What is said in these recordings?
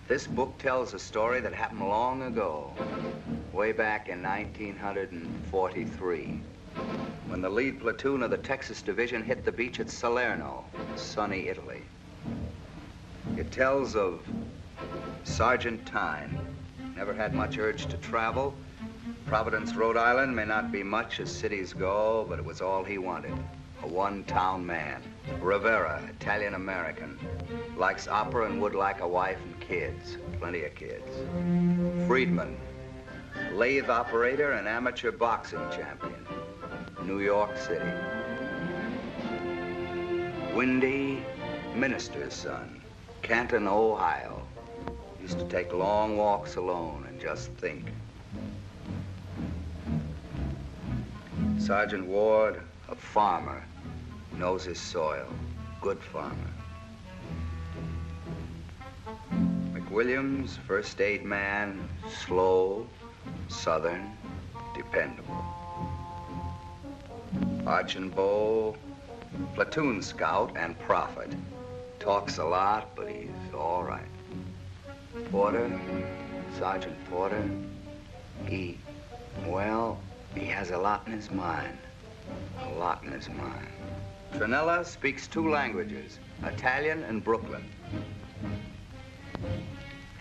This book tells a story that happened long ago, way back in 1943, when the lead platoon of the Texas Division hit the beach at Salerno, sunny Italy. It tells of Sergeant Tyne. Never had much urge to travel. Providence, Rhode Island may not be much as cities go, but it was all he wanted. A one-town man. Rivera, Italian-American. Likes opera and would like a wife and kids. Plenty of kids. Friedman, lathe operator and amateur boxing champion. New York City. Windy, minister's son. Canton, Ohio. Used to take long walks alone and just think. Sergeant Ward, a farmer, knows his soil, good farmer. McWilliams, first aid man, slow, southern, dependable. Archimbeau, platoon scout and prophet. Talks a lot, but he's all right. Porter, Sergeant Porter, he has a lot in his mind. A lot in his mind. Tranella speaks 2 languages, Italian and Brooklyn.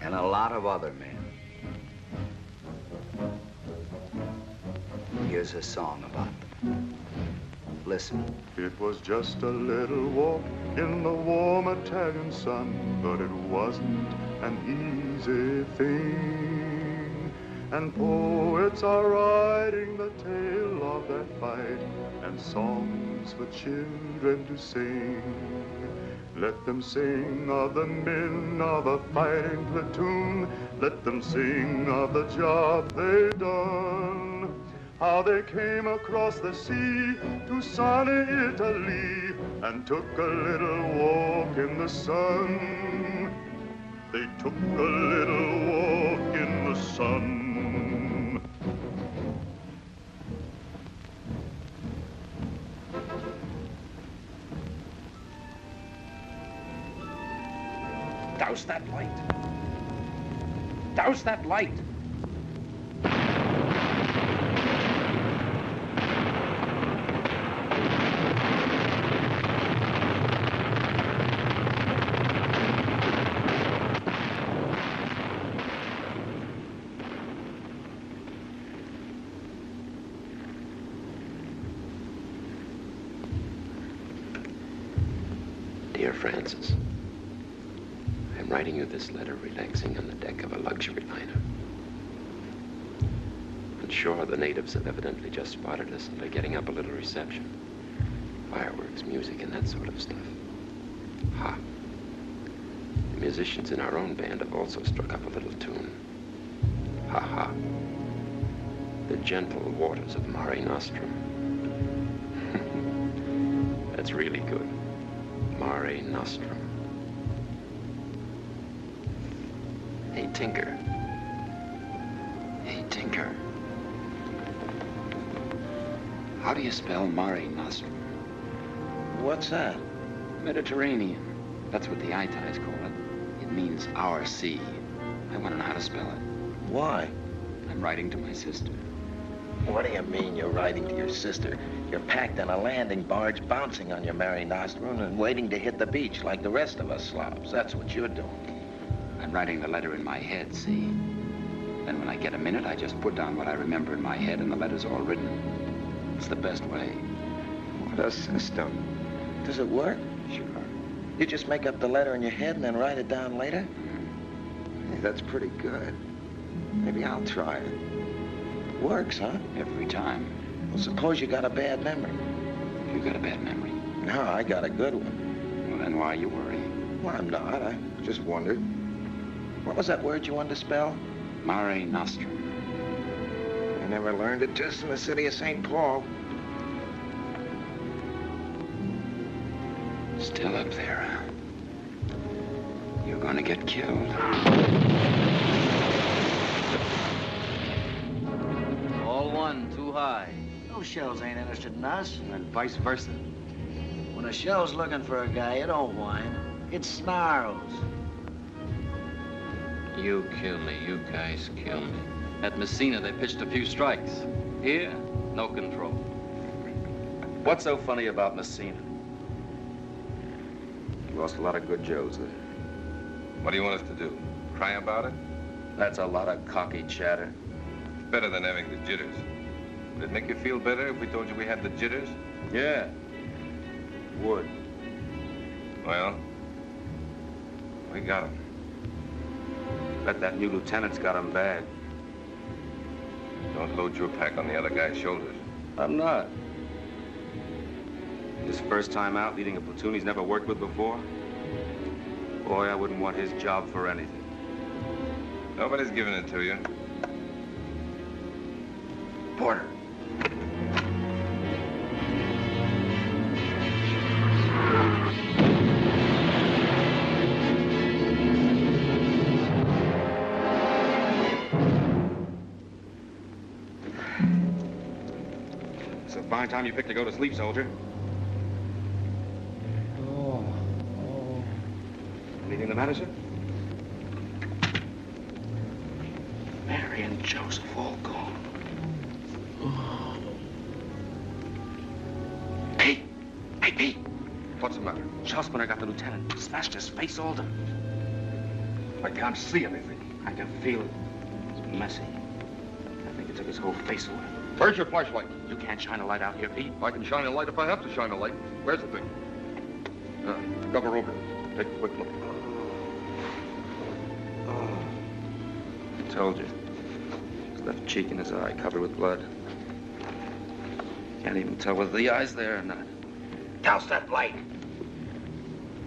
And a lot of other men. Here's a song about them. Listen. It was just a little walk in the warm Italian sun, but it wasn't an easy thing. And poets are writing the tale of that fight, and songs for children to sing. Let them sing of the men of a fighting platoon. Let them sing of the job they done. How they came across the sea to sunny Italy and took a little walk in the sun. They took a little walk in the sun. Douse that light. Douse that light. Dear Francis, I'm writing you this letter relaxing on the deck of a luxury liner. On shore, the natives have evidently just spotted us and are getting up a little reception. Fireworks, music, and that sort of stuff. Ha! The musicians in our own band have also struck up a little tune. Ha ha! The gentle waters of Mare Nostrum. That's really good. Mare Nostrum. Hey, Tinker. Hey, Tinker. How do you spell Mare Nostrum? What's that? Mediterranean. That's what the Itais call it. It means our sea. I want to know how to spell it. Why? I'm writing to my sister. What do you mean you're writing to your sister? You're packed in a landing barge, bouncing on your Mare Nostrum and waiting to hit the beach like the rest of us slobs. That's what you're doing. I'm writing the letter in my head, see? Then when I get a minute, I just put down what I remember in my head and the letter's all written. It's the best way. What a system. Does it work? Sure. You just make up the letter in your head and then write it down later? Hey, that's pretty good. Maybe I'll try it. Works, huh? Every time. Well, suppose you got a bad memory. You got a bad memory? No, I got a good one. Well, then why are you worrying? Well, I'm not. I just wondered. What was that word you wanted to spell? Mare Nostrum. I never learned it just in the city of St. Paul. Still up there, huh? You're gonna get killed. All one, too high. Those shells ain't interested in us. And vice versa. When a shell's looking for a guy, it don't whine. It snarls. You kill me. You guys kill me. At Messina, they pitched a few strikes. Here, no control. What's so funny about Messina? You lost a lot of good Joes there. What do you want us to do? Cry about it? That's a lot of cocky chatter. It's better than having the jitters. Would it make you feel better if we told you we had the jitters? Yeah. Would. Well, we got him. Bet that new lieutenant's got him bad. Don't load your pack on the other guy's shoulders. I'm not. His first time out leading a platoon he's never worked with before? Boy, I wouldn't want his job for anything. Nobody's giving it to you. Porter. It's a fine time you picked to go to sleep, soldier. Anything the matter, sir? Mary and Joseph all gone. Pete! Hey, Pete! What's the matter? Shell splinter got the lieutenant. Smashed his face all done. I can't see anything. I can feel it. It's messy. I think it took his whole face away. Where's your flashlight? You can't shine a light out here, Pete. I can shine a light if I have to shine a light. Where's the thing? Cover over. Take a quick look. I told you. His left cheek and his eye covered with blood. Can't even tell whether the eye's there or not. Douse that light.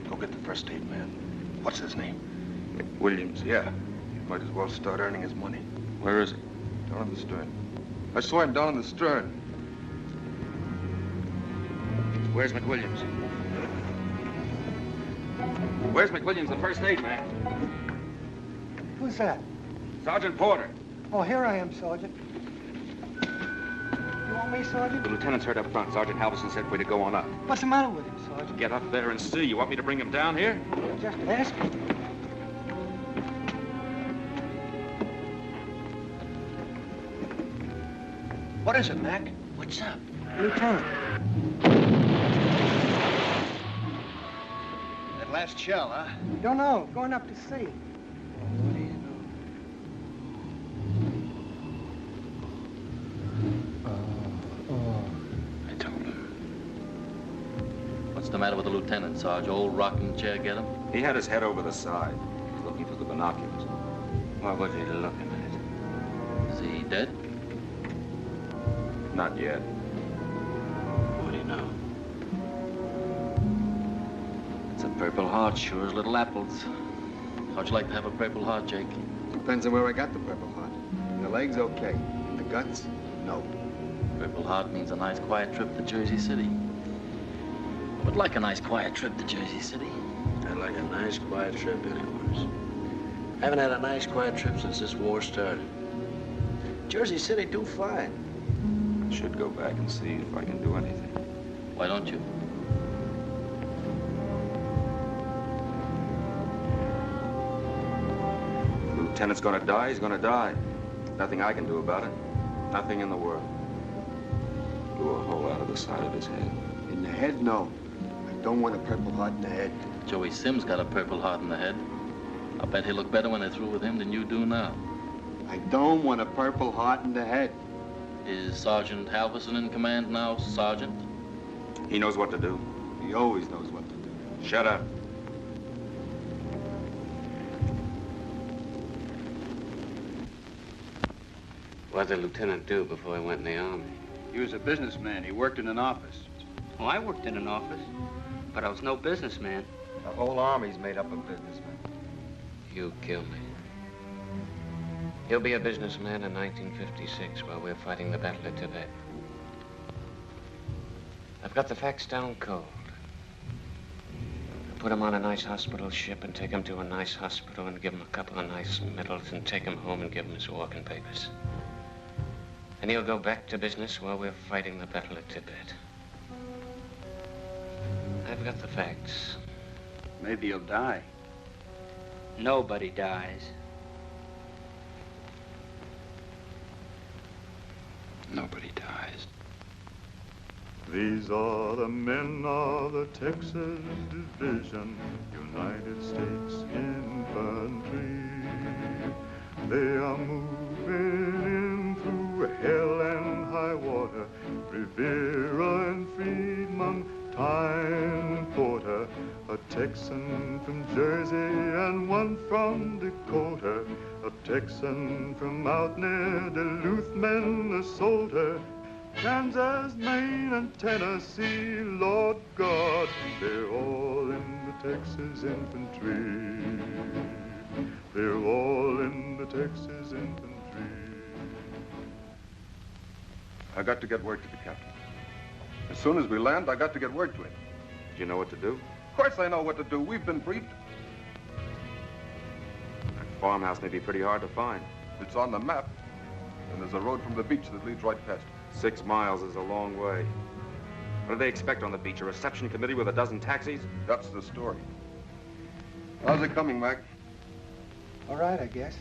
Go get the first aid man. What's his name? McWilliams. Yeah. You might as well start earning his money. Where is he? Down on the stern. I saw him down on the stern. Where's McWilliams? Where's McWilliams, the first aid man? Who's that? Sergeant Porter. Oh, here I am, Sergeant. You want me, Sergeant? The lieutenant's heard up front. Sergeant Halverson said for you to go on up. What's the matter with him, Sergeant? Get up there and see. You want me to bring him down here? Just asking. What is it, Mac? What's up? Lieutenant. That last shell, huh? Don't know. Going up to see. What do you know? I told him. What's the matter with the lieutenant, Sarge? Old rocking chair get him? He had his head over the side. He was looking through the binoculars. What was he looking at? Is he dead? Not yet. What do you know? It's a Purple Heart, sure as little apples. How'd you like to have a Purple Heart, Jake? Depends on where I got the Purple Heart. In the legs, okay. In the guts, no. Purple Heart means a nice quiet trip to Jersey City. I would like a nice quiet trip to Jersey City. I'd like a nice, quiet trip anywhere. I haven't had a nice, quiet trip since this war started. Jersey City do fine. Should go back and see if I can do anything. Why don't you? The lieutenant's gonna die, he's gonna die. Nothing I can do about it. Nothing in the world. Blew a hole out of the side of his head. In the head, no. I don't want a Purple Heart in the head. Joey Sims got a Purple Heart in the head. I bet he'll look better when they're through with him than you do now. I don't want a Purple Heart in the head. Is Sergeant Halverson in command now, Sergeant? He knows what to do. He always knows what to do. Shut up. What did the lieutenant do before he went in the army? He was a businessman. He worked in an office. Oh, I worked in an office, but I was no businessman. The whole army's made up of businessmen. You kill me. He'll be a businessman in 1956 while we're fighting the Battle of Tibet. I've got the facts down cold. I'll put him on a nice hospital ship and take him to a nice hospital and give him a couple of nice medals and take him home and give him his walking papers. And he'll go back to business while we're fighting the Battle of Tibet. I've got the facts. Maybe he'll die. Nobody dies. Nobody dies. These are the men of the Texas Division, United States Infantry. They are moving in through hell and high water, Rivera and Friedman, Tyne and Porter, a Texan from Jersey and one from Dakota, a Texan from out near Duluth, Minnesota, Kansas, Maine, and Tennessee, Lord God, they're all in the Texas Infantry. They're all in the Texas Infantry. I got to get word to the captain. As soon as we land, I got to get word to him. Do you know what to do? Of course I know what to do. We've been briefed. That farmhouse may be pretty hard to find. It's on the map. And there's a road from the beach that leads right past it. 6 miles is a long way. What do they expect on the beach? A reception committee with a dozen taxis? That's the story. How's it coming, Mac? All right, I guess.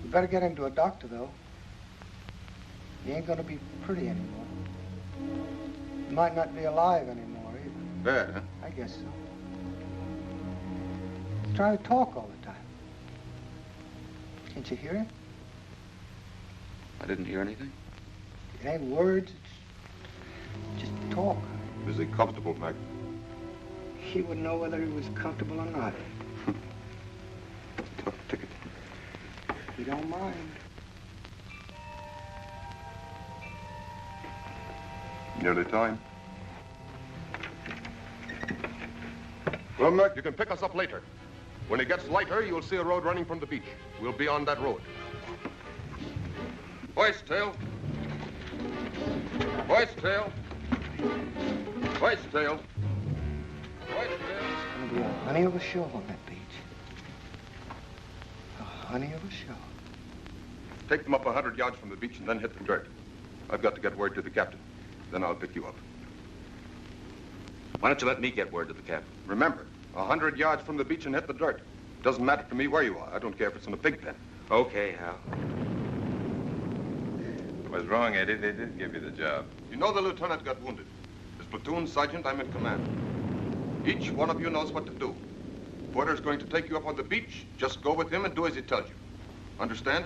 We better get him to a doctor, though. He ain't gonna be pretty anymore. He might not be alive anymore, either. Bad, huh? I guess so. He's trying to talk all the time. Can't you hear him? I didn't hear anything. It ain't words, it's just talk. Is he comfortable, Mac? He wouldn't know whether he was comfortable or not. Tough ticket. He don't mind. Nearly time. Well, Mac, you can pick us up later. When it gets lighter, you'll see a road running from the beach. We'll be on that road. Hoist tail. Hoist tail. Hoist tail. Hoist tail. It's gonna be a honey of a show on that beach. A honey of a show. Take them up 100 yards from the beach and then hit the dirt. I've got to get word to the captain. Then I'll pick you up. Why don't you let me get word to the captain? Remember, 100 yards from the beach and hit the dirt. Doesn't matter to me where you are. I don't care if it's in a pig pen. Okay, Hal. Was wrong, Eddie. They did give you the job. You know the lieutenant got wounded. As platoon sergeant, I'm in command. Each one of you knows what to do. Porter's going to take you up on the beach. Just go with him and do as he tells you. Understand?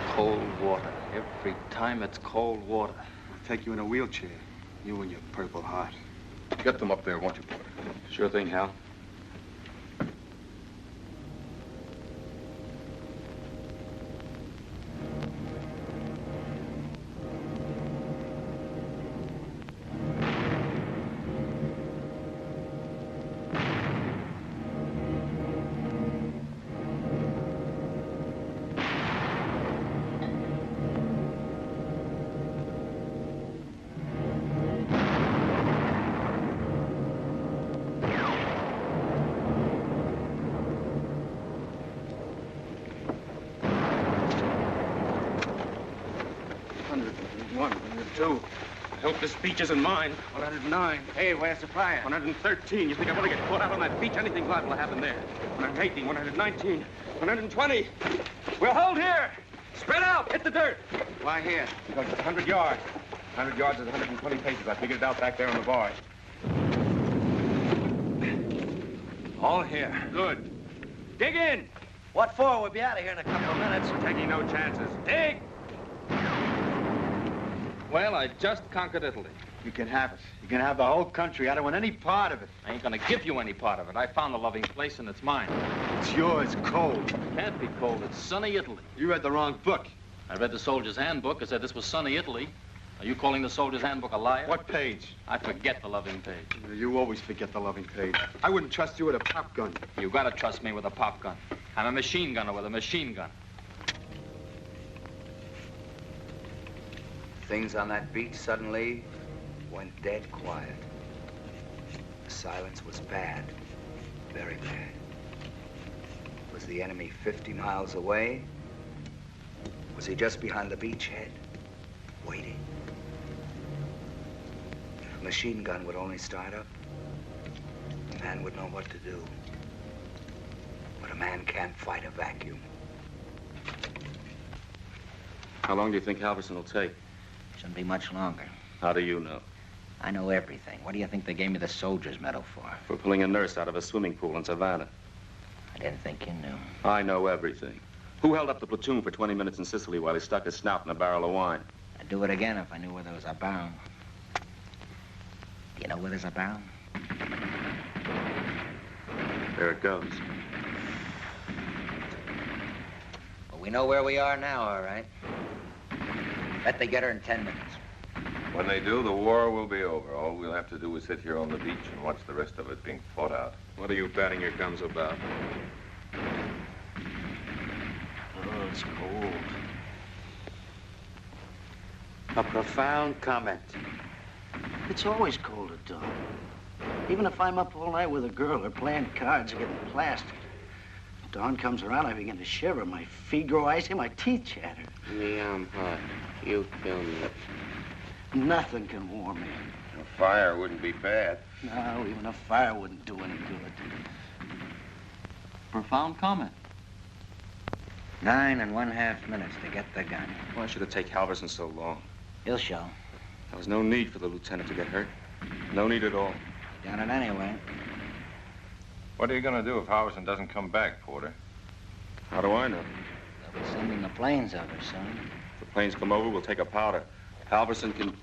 Cold water. Every time it's cold water. I'll take you in a wheelchair. You and your Purple Heart. Get them up there, won't you, Porter? Sure thing, Hal. This beach isn't mine. 109. Hey, where's the fire? 113. You think I want to get caught out on that beach? Anything's liable to happen there. 118, 119, 120. We'll hold here. Spread out. Hit the dirt. Why here? Because it's 100 yards. 100 yards is 120 paces. I figured it out back there on the bar. All here. Good. Dig in. What for? We'll be out of here in a couple of minutes. We're taking no chances. Dig. Well, I just conquered Italy. You can have it. You can have the whole country. I don't want any part of it. I ain't gonna give you any part of it. I found a loving place and it's mine. It's yours, cold. It can't be cold. It's sunny Italy. You read the wrong book. I read the Soldier's Handbook. It said this was sunny Italy. Are you calling the Soldier's Handbook a liar? What page? I forget the loving page. You always forget the loving page. I wouldn't trust you with a pop gun. You gotta trust me with a pop gun. I'm a machine gunner with a machine gun. Things on that beach suddenly went dead quiet. The silence was bad, very bad. Was the enemy 50 miles away? Was he just behind the beachhead, waiting? If a machine gun would only start up, a man would know what to do. But a man can't fight a vacuum. How long do you think Halverson will take? Shouldn't be much longer. How do you know? I know everything. What do you think they gave me the soldier's medal for? For pulling a nurse out of a swimming pool in Savannah. I didn't think you knew. I know everything. Who held up the platoon for 20 minutes in Sicily while he stuck his snout in a barrel of wine? I'd do it again if I knew where there was a barrel. Do you know where there's a barrel? There it goes. Well, we know where we are now, all right. Bet they get her in 10 minutes. When they do, the war will be over. All we'll have to do is sit here on the beach and watch the rest of it being fought out. What are you batting your guns about? Oh, it's cold. A profound comment. It's always cold at dawn. Even if I'm up all night with a girl or playing cards or getting plastered. Dawn comes around, I begin to shiver. My feet grow icy, my teeth chatter. Me, I'm hot. You kill me. Nothing can warm me. A fire wouldn't be bad. No, even a fire wouldn't do any good. Profound comment. 9½ minutes to get the gun. Why should it take Halverson so long? He'll show. There was no need for the lieutenant to get hurt. No need at all. He done it anyway. What are you going to do if Halverson doesn't come back, Porter? How do I know? They'll be sending the planes over soon. If the planes come over, we'll take a powder. Halverson can...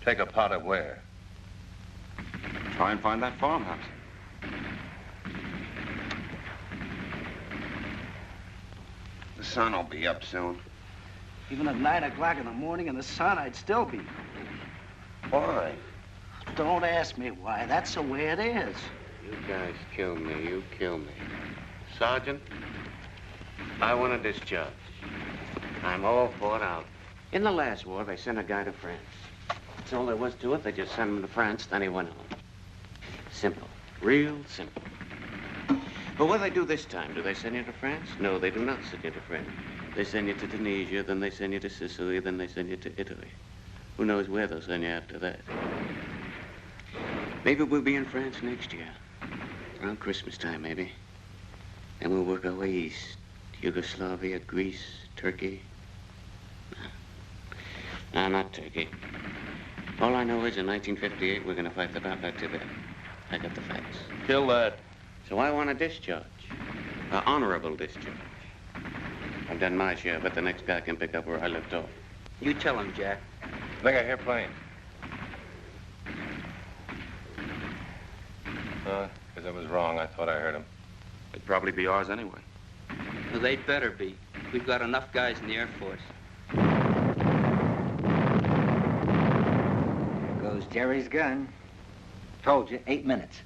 Take a pot of where? Try and find that farmhouse. The sun will be up soon. Even at 9 o'clock in the morning in the sun, I'd still be. Why? Don't ask me why. That's the way it is. You guys kill me. You kill me. Sergeant, I want a discharge. I'm all fought out. In the last war, they sent a guy to France. That's all there was to it. They just sent him to France, then he went home. Simple. Real simple. But what do they do this time? Do they send you to France? No, they do not send you to France. They send you to Tunisia, then they send you to Sicily, then they send you to Italy. Who knows where they'll send you after that? Maybe we'll be in France next year. Around Christmas time, maybe. Then we'll work our way east. Yugoslavia, Greece, Turkey. No, not Turkey. All I know is in 1958, we're going to fight the battle of Tibet. I got the facts. Kill that. So I want a discharge. An honorable discharge. I've done my share, but the next guy can pick up where I left off. You tell him, Jack. I think I hear planes. Because I was wrong. I thought I heard them. They'd probably be ours anyway. Well, they'd better be. We've got enough guys in the Air Force. There goes Jerry's gun. Told you, 8 minutes.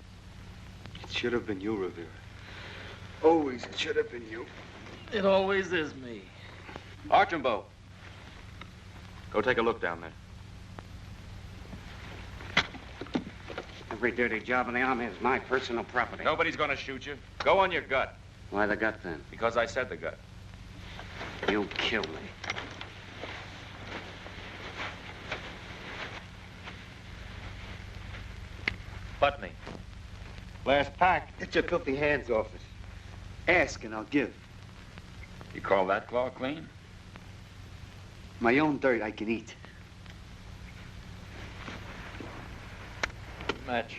It should have been you, Rivera. Always it should have been you. It always is me. Archimbeau. Go take a look down there. Every dirty job in the Army is my personal property. Nobody's gonna shoot you. Go on your gut. Why the gut, then? Because I said the gut. You kill me. Putney. Last pack. Get your filthy hands off it. Ask and I'll give. You call that claw clean? My own dirt I can eat. Match.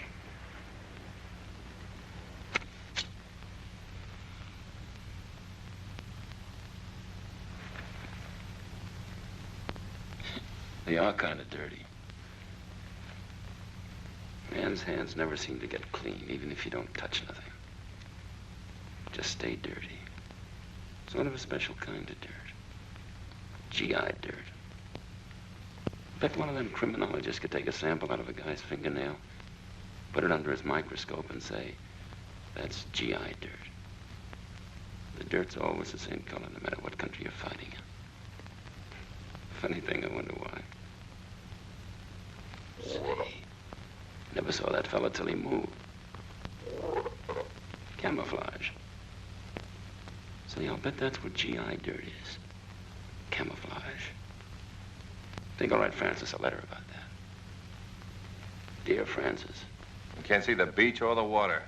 They are kind of dirty. Man's hands never seem to get clean, even if you don't touch nothing. Just stay dirty. Sort of a special kind of dirt. GI dirt. I bet one of them criminologists could take a sample out of a guy's fingernail, put it under his microscope and say, that's GI dirt. The dirt's always the same color, no matter what country you're fighting in. Funny thing, I wonder why. Say, never saw that fella till he moved. Camouflage. Say, I'll bet that's what GI dirt is. Camouflage. Think I'll write Francis a letter about that. Dear Francis. You can't see the beach or the water.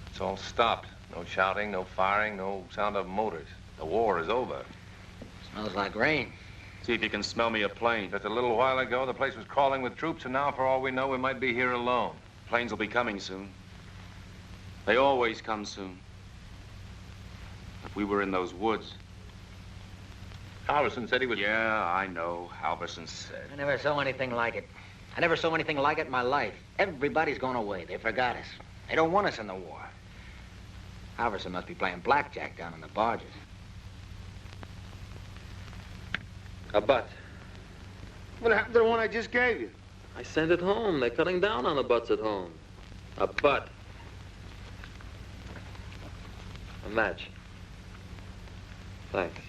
It's all stopped. No shouting, no firing, no sound of motors. The war is over. Smells like rain. See if you can smell me a plane. Just a little while ago, the place was crawling with troops, and now, for all we know, we might be here alone. Planes will be coming soon. They always come soon. If we were in those woods. Halverson said he was... Yeah, I know. Halverson said. I never saw anything like it. I never saw anything like it in my life. Everybody's gone away. They forgot us. They don't want us in the war. Halverson must be playing blackjack down in the barges. A butt. What happened to the one I just gave you? I sent it home. They're cutting down on the butts at home. A butt. A match. Thanks.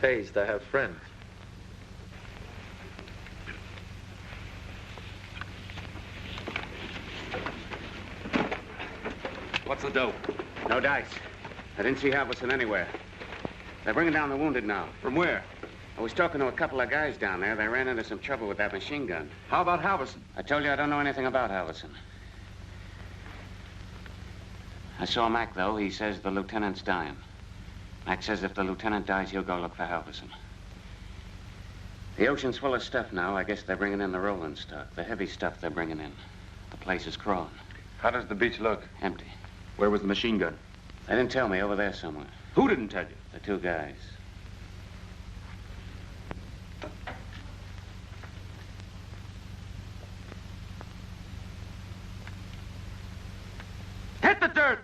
Pays to have friends. What's the dope? No dice. I didn't see Halverson anywhere. They're bringing down the wounded now. From where? I was talking to a couple of guys down there. They ran into some trouble with that machine gun. How about Halverson? I told you I don't know anything about Halverson. I saw Mac, though. He says the lieutenant's dying. Mac says if the lieutenant dies, he'll go look for Halverson. The ocean's full of stuff now. I guess they're bringing in the rolling stock. The heavy stuff they're bringing in. The place is crawling. How does the beach look? Empty. Where was the machine gun? They didn't tell me. Over there somewhere. Who didn't tell you? The two guys. Hit the dirt!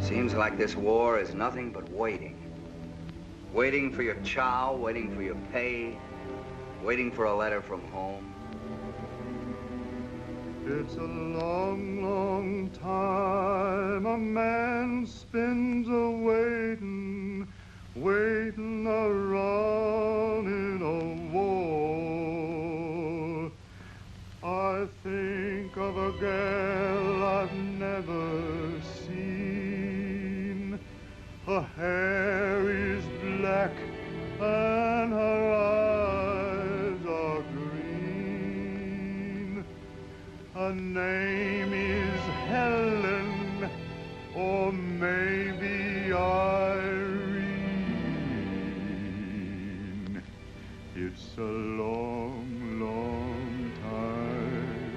Seems like this war is nothing but waiting. Waiting for your chow, waiting for your pay, waiting for a letter from home. It's a long, long time a man spends a-waiting, waiting around in a war. I think of a girl I've never seen. Her hair is black and her eyes are green. Her name is Helen, or maybe Irene. It's a long, long time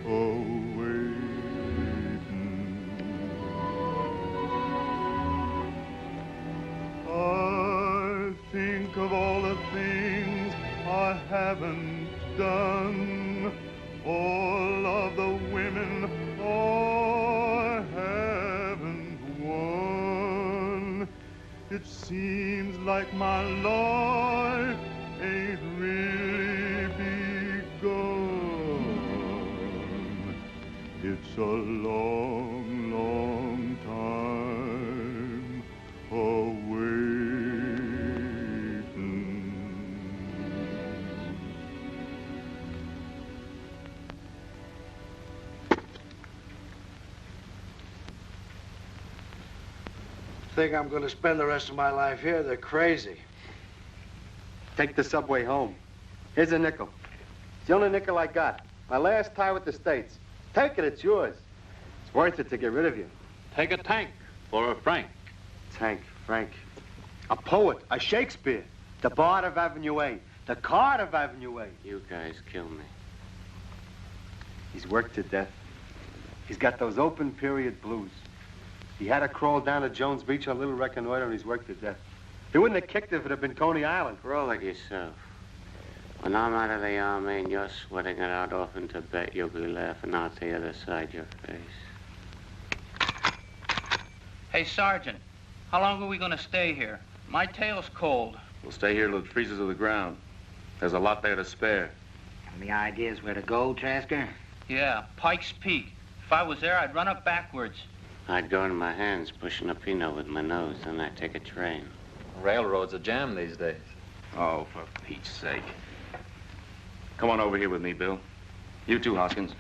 waiting. I think of all the things I haven't done, all of the women I haven't won. It seems like my life ain't really begun. It's a long, long time waiting. Think I'm going to spend the rest of my life here? They're crazy. Take the subway home. Here's a nickel. It's the only nickel I got. My last tie with the States. Take it, it's yours. It's worth it to get rid of you. Take a tank for a franc. Tank, Frank. A poet, a Shakespeare. The Bard of Avenue A. The Card of Avenue A. You guys kill me. He's worked to death. He's got those open period blues. He had to crawl down to Jones Beach on a little reconnoiter, and he's worked to death. He wouldn't have kicked if it had been Coney Island. Roll it yourself. When I'm out of the army and you're sweating it out off in Tibet, you'll be laughing out the other side of your face. Hey, Sergeant, how long are we going to stay here? My tail's cold. We'll stay here till it freezes to the ground. There's a lot there to spare. Any ideas where to go, Trasker? Yeah, Pike's Peak. If I was there, I'd run up backwards. I'd go in my hands, pushing a Pinot with my nose, then I'd take a train. Railroad's a jam these days. Oh, for Pete's sake. Come on over here with me, Bill. You too, Hoskins.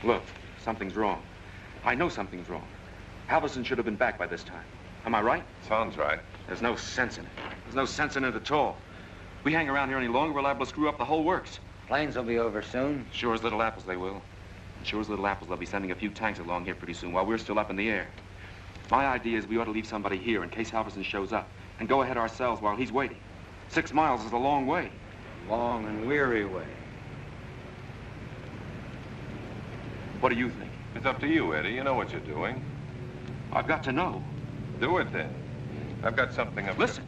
Look, something's wrong. I know something's wrong. Halverson should have been back by this time. Am I right? Sounds right. There's no sense in it. There's no sense in it at all. We hang around here any longer, we're liable to screw up the whole works. Planes will be over soon. Sure as little apples they will. And sure as little apples they'll be sending a few tanks along here pretty soon while we're still up in the air. My idea is we ought to leave somebody here in case Halverson shows up and go ahead ourselves while he's waiting. 6 miles is a long way. Long and weary way. What do you think? It's up to you, Eddie. You know what you're doing. I've got to know. Do it then. I've got something up. Listen.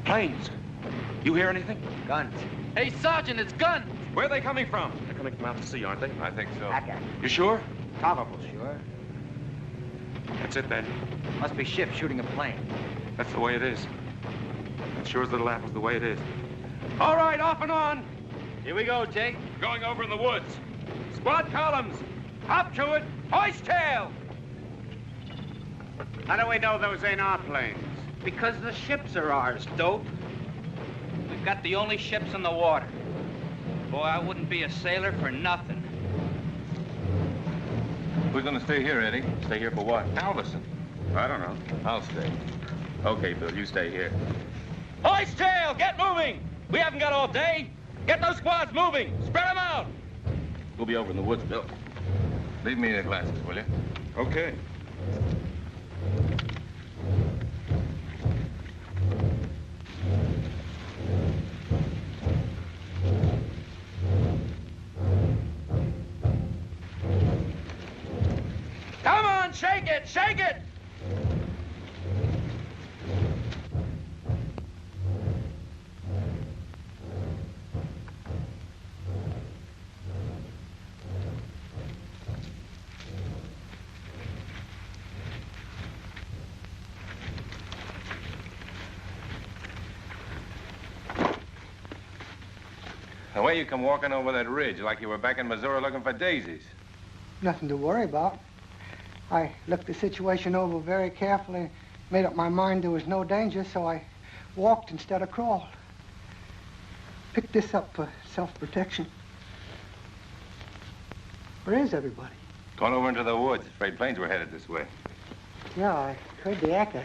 Planes. You hear anything? Guns. Hey, Sergeant, it's guns! Where are they coming from? They're coming from out to sea, aren't they? I think so. You sure? Probable sure. That's it, then. Must be ships shooting a plane. That's the way it is. That sure as little apples the way it is. All right, off and on. Here we go, Jake. Going over in the woods. Squad columns. Up to it. Hoist tail. How do we know those ain't our planes? Because the ships are ours, dope. We've got the only ships in the water. Boy, I wouldn't be a sailor for nothing. Who's going to stay here, Eddie? Stay here for what? Halverson. I don't know. I'll stay. Okay, Bill, you stay here. Hoist tail! Get moving! We haven't got all day. Get those squads moving. Spread them out. We'll be over in the woods, Bill. Leave me the glasses, will you? Okay. Come on, shake it, shake it! The way you come walking over that ridge like you were back in Missouri looking for daisies. Nothing to worry about. I looked the situation over very carefully, made up my mind there was no danger, so I walked instead of crawled. Picked this up for self-protection. Where is everybody? Gone over into the woods. Afraid planes were headed this way. Yeah, I heard the echo.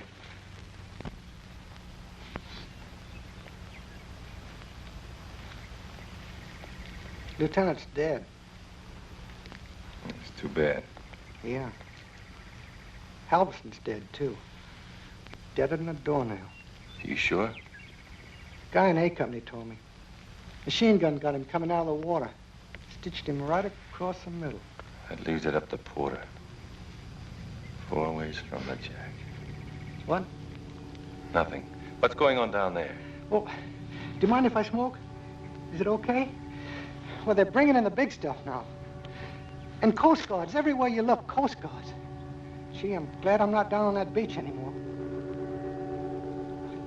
Lieutenant's dead. It's too bad. Yeah. Halverson's dead, too. Deader than a doornail. You sure? Guy in A Company told me. Machine gun got him coming out of the water. Stitched him right across the middle. That leaves it up to Porter. 4 ways from the jack. What? Nothing. What's going on down there? Well, do you mind if I smoke? Is it okay? Well, they're bringing in the big stuff now. And Coast Guards, everywhere you look, Coast Guards. Gee, I'm glad I'm not down on that beach anymore.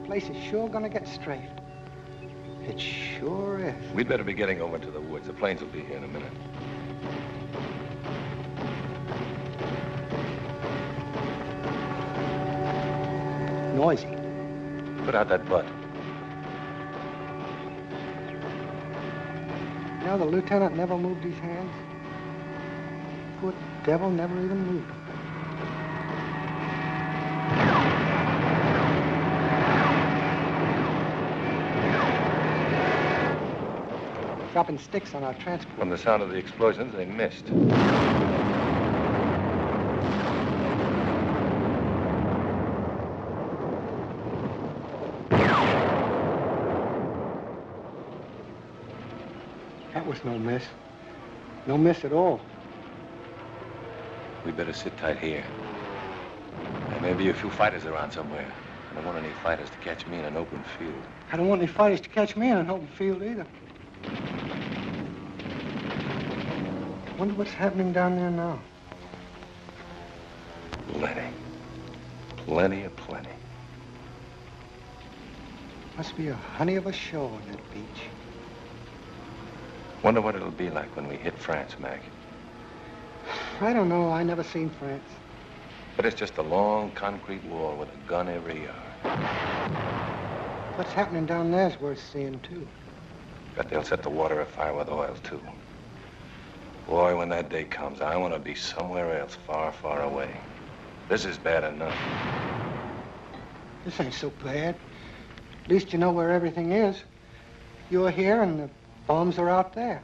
The place is sure gonna get straight. It sure is. We'd better be getting over to the woods. The planes will be here in a minute. Noisy. Put out that butt. You know, the lieutenant never moved his hands. Poor devil never even moved them. Dropping sticks on our transport. From the sound of the explosions, they missed. That was no miss. No miss at all. We better sit tight here. There may be a few fighters around somewhere. I don't want any fighters to catch me in an open field. I don't want any fighters to catch me in an open field either. Wonder what's happening down there now. Plenty. Plenty of plenty. Must be a honey of a show on that beach. Wonder what it'll be like when we hit France, Mac. I don't know. I never seen France. But it's just a long concrete wall with a gun every yard. What's happening down there's worth seeing, too. Bet they'll set the water afire with oil, too. Boy, when that day comes, I want to be somewhere else, far, far away. This is bad enough. This ain't so bad. At least you know where everything is. You're here and the bombs are out there.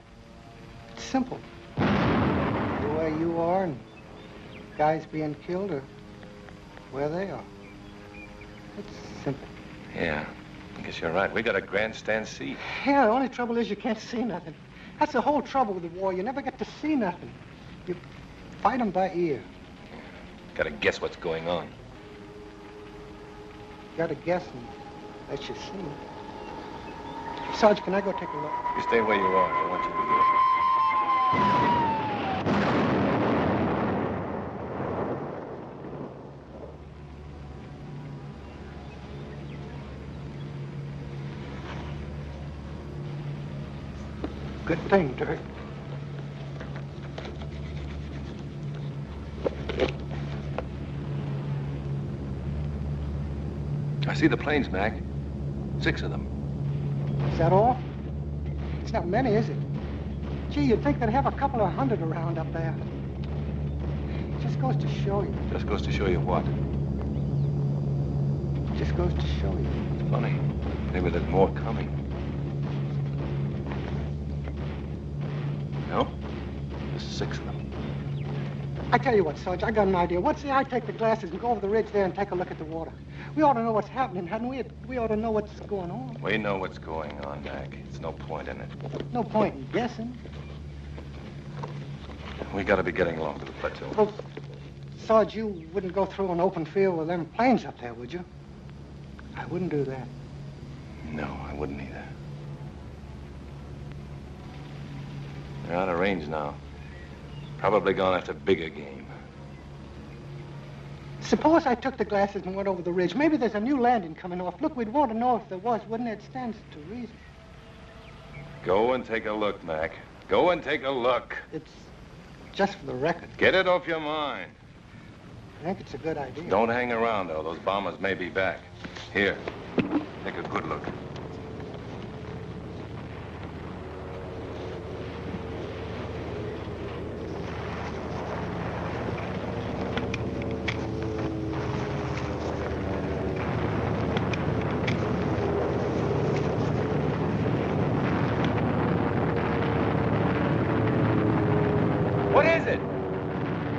It's simple. Where you are and guys being killed are where they are. It's simple. Yeah, I guess you're right. We got a grandstand seat. Yeah, the only trouble is you can't see nothing. That's the whole trouble with the war. You never get to see nothing. You fight them by ear. Gotta guess what's going on. You gotta guess and let you see. Sarge, can I go take a look? You stay where you are. I want you to do Good thing, Dirk. I see the planes, Mac. 6 of them. Is that all? It's not many, is it? Gee, you'd think they'd have a couple of hundred around up there. It just goes to show you. Just goes to show you what? It just goes to show you. It's funny. Maybe there's more coming. No? There's 6 of them. I tell you what, Sarge, I got an idea. What say I take the glasses and go over the ridge there and take a look at the water? We ought to know what's happening, hadn't we? We ought to know what's going on. We know what's going on, Mac. There's no point in it. No point in guessing. We gotta be getting along to the platoon. Well, Sarge, you wouldn't go through an open field with them planes up there, would you? I wouldn't do that. No, I wouldn't either. They're out of range now. Probably gone after bigger game. Suppose I took the glasses and went over the ridge. Maybe there's a new landing coming off. Look, we'd want to know if there was, wouldn't it? It stands to reason. Go and take a look, Mac. Go and take a look. It's just for the record. Get it off your mind. I think it's a good idea. Don't hang around, though. Those bombers may be back. Here, take a good look. What is it?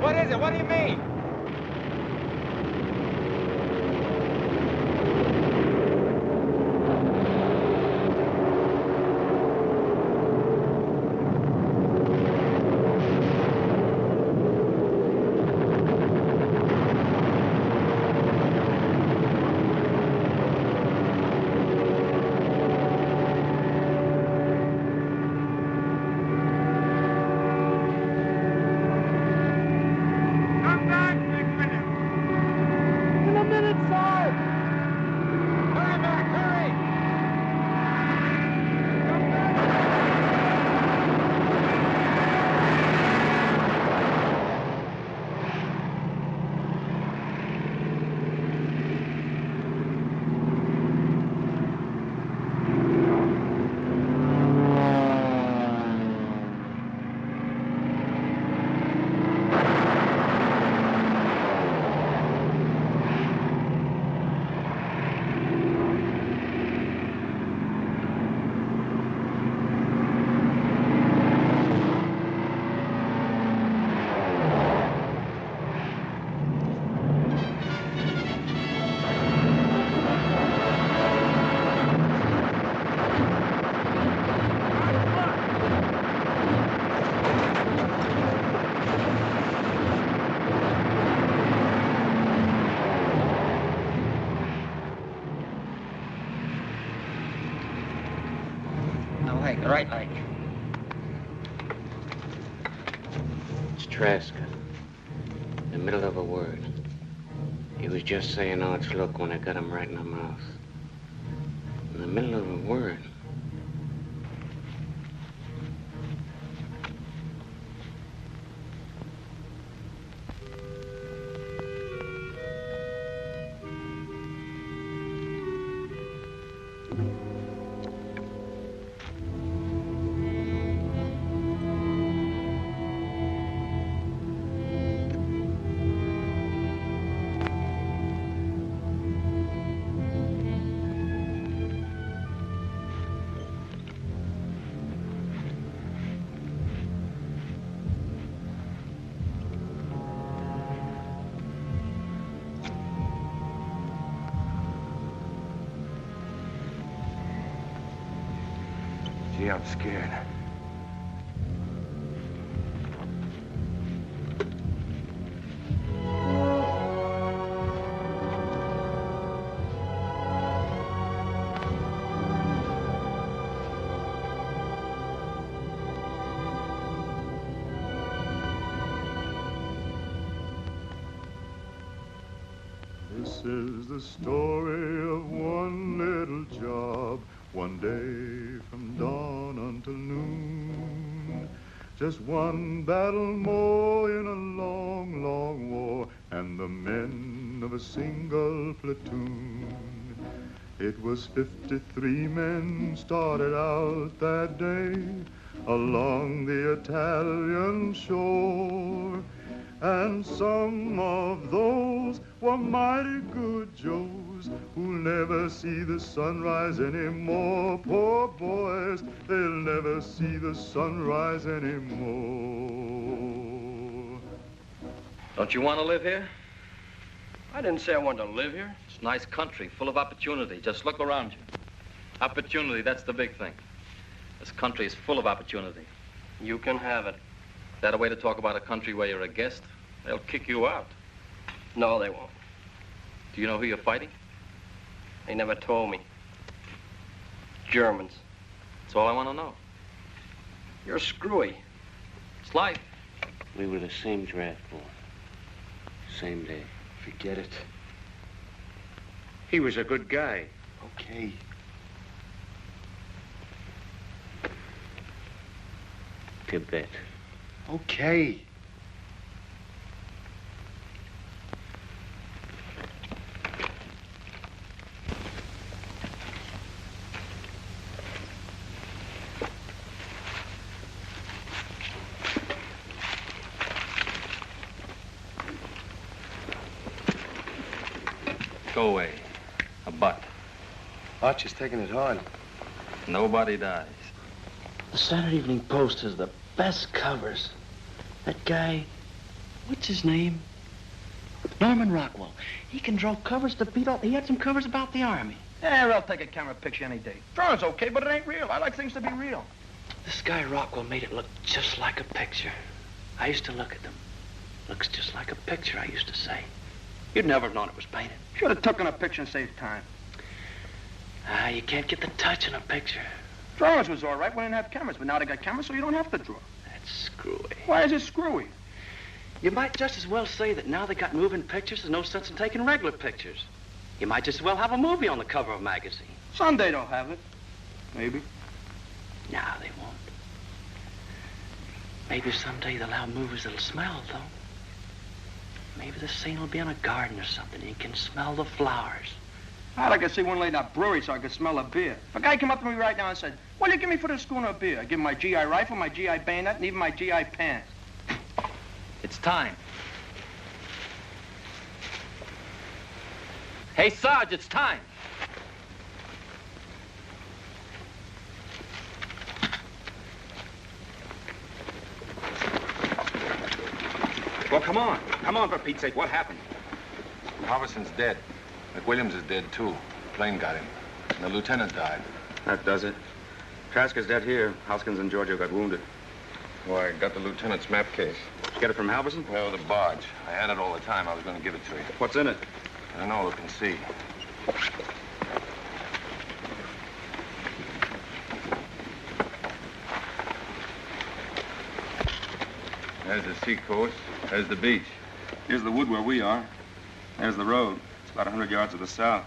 What is it? What do you mean? Right leg. It's Trask. In the middle of a word. He was just saying, "Oh, it's look," when I got him right in the mouth. In the middle of a word. Gee, I'm scared. This is the story of one little job, one day from dawn until noon. Just one battle more in a long, long war, and the men of a single platoon. It was 53 men started out that day along the Italian shore. And some of those were mighty good Joes who'll never see the sunrise anymore. Poor boys, they'll never see the sunrise anymore. Don't you want to live here? I didn't say I wanted to live here. It's nice country, full of opportunity. Just look around you. Opportunity, that's the big thing. This country is full of opportunity. You can have it. Is that a way to talk about a country where you're a guest? They'll kick you out. No, they won't. Do you know who you're fighting? They never told me. Germans. That's all I want to know. You're screwy. It's life. We were the same draft board. Same day. Forget it. He was a good guy. Okay. Tibet. Okay. Go away. A butt. Archie's taking it hard. Nobody dies. The Saturday Evening Post has the best covers. That guy, what's his name? Norman Rockwell. He can draw covers to beat all. He had some covers about the Army. Yeah, I'll take a camera picture any day. Drawing's okay, but it ain't real. I like things to be real. This guy Rockwell made it look just like a picture. I used to look at them. Looks just like a picture, I used to say. You'd never have known it was painted. Should have taken a picture and saved time. You can't get the touch in a picture. Drawings was all right when they didn't have cameras, but now they got cameras, so you don't have to draw. That's screwy. Why is it screwy? You might just as well say that now they got moving pictures, there's no sense in taking regular pictures. You might just as well have a movie on the cover of a magazine. Someday they'll have it. Maybe. No, they won't. Maybe someday they'll have movies that'll smell, though. Maybe the scene will be in a garden or something, and you can smell the flowers. I'd like to see one laid out brewery so I could smell a beer. If a guy came up to me right now and said, "What'll you give me for the schooner of beer?" I'd give him my GI rifle, my GI bayonet, and even my GI pants. It's time. Hey, Sarge, it's time. Well, come on. Come on, for Pete's sake. What happened? Harbison's dead. McWilliams is dead, too. The plane got him. And the lieutenant died. That does it. Trask is dead here. Hoskins and Giorgio got wounded. Well, I got the lieutenant's map case. Did you get it from Halverson? Well, the barge. I had it all the time. I was going to give it to you. What's in it? I don't know. Look and see. There's the sea coast. There's the beach. Here's the wood where we are. There's the road. It's about 100 yards to the south.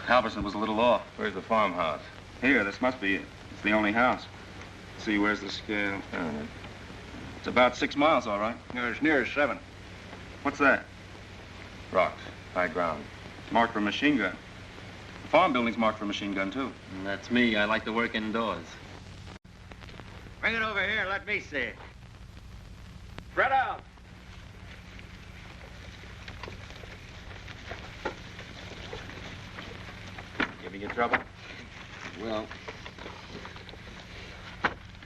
Halverson was a little off. Where's the farmhouse? Here, this must be it. It's the only house. Let's see, where's the scale? It's about 6 miles, all right. You're as near as 7. What's that? Rocks. High ground. Marked for a machine gun. The farm building's marked for a machine gun, too. That's me. I like to work indoors. Bring it over here. Let me see it. Spread out. Giving you trouble? Well,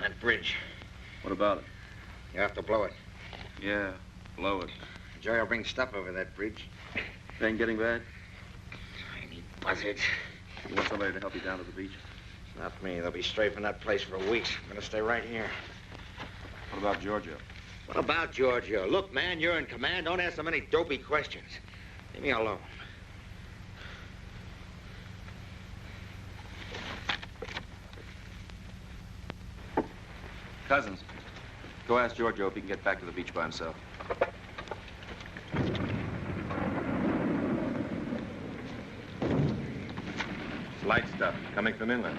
that bridge. What about it? You have to blow it. Yeah, blow it. Joey will bring stuff over that bridge. It ain't getting bad? I need buzzards. You want somebody to help you down to the beach? Not me. They'll be strafing that place for weeks. I'm gonna stay right here. What about Giorgio? What about Giorgio? Look, man, you're in command. Don't ask so many dopey questions. Leave me alone. Cousins, go ask Giorgio if he can get back to the beach by himself. It's light stuff coming from inland.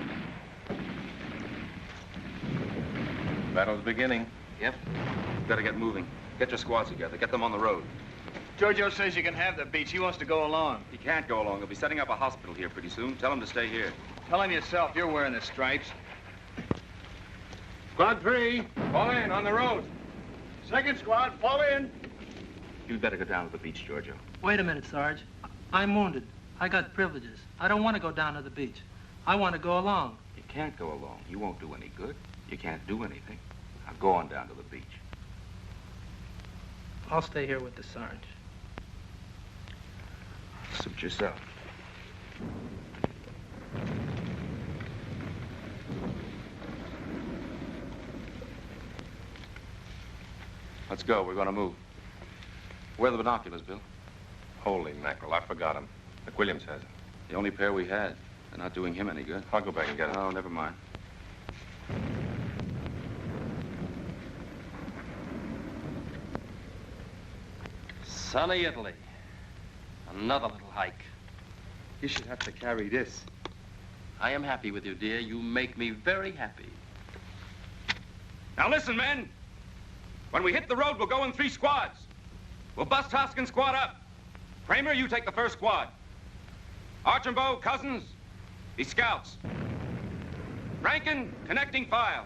Battle's beginning. Yep. Better get moving. Get your squads together. Get them on the road. Giorgio says you can have the beach. He wants to go along. He can't go along. They'll be setting up a hospital here pretty soon. Tell him to stay here. Tell him yourself. You're wearing the stripes. Squad 3, fall in on the road. Second squad, fall in. You'd better go down to the beach, Giorgio. Wait a minute, Sarge. I'm wounded. I got privileges. I don't want to go down to the beach. I want to go along. You can't go along. You won't do any good. You can't do anything. Now go on down to the beach. I'll stay here with the Sarge. Suit yourself. Let's go. We're going to move. Where are the binoculars, Bill? Holy mackerel, I forgot him. McWilliams has them. The only pair we had. They're not doing him any good. I'll go back and get them. Oh, never mind. Sunny Italy. Another little hike. You should have to carry this. I am happy with you, dear. You make me very happy. Now listen, men. When we hit the road, we'll go in 3 squads. We'll bust Hoskins' squad up. Kramer, you take the first squad. Archimbeau, Cousins, be scouts. Rankin, connecting file.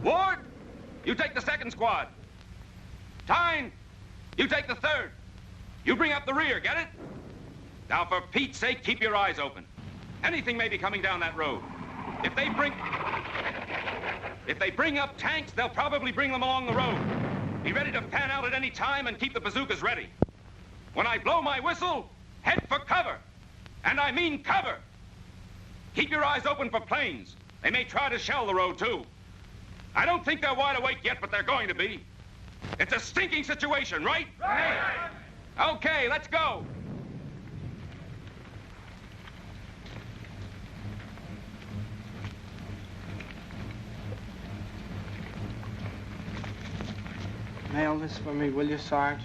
Ward, you take the second squad. Tyne, you take the third. You bring up the rear, get it? Now, for Pete's sake, keep your eyes open. Anything may be coming down that road. If they bring up tanks, they'll probably bring them along the road. Be ready to fan out at any time and keep the bazookas ready. When I blow my whistle, head for cover. And I mean cover. Keep your eyes open for planes. They may try to shell the road, too. I don't think they're wide awake yet, but they're going to be. It's a stinking situation, right? Right. Okay, let's go. Mail this for me, will you, Sarge?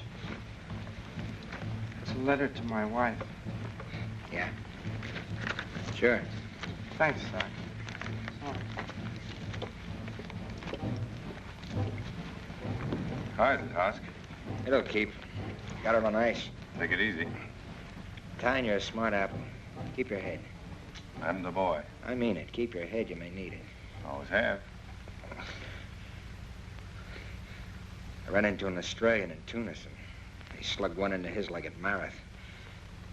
It's a letter to my wife. Yeah. Sure. Thanks, Sarge. How is it, Hosk? It'll keep. Got it on ice. Take it easy. Tyne, you're a smart apple. Keep your head. I'm the boy. I mean it. Keep your head. You may need it. Always have. I ran into an Australian in Tunis, and he slugged one into his leg at Marath.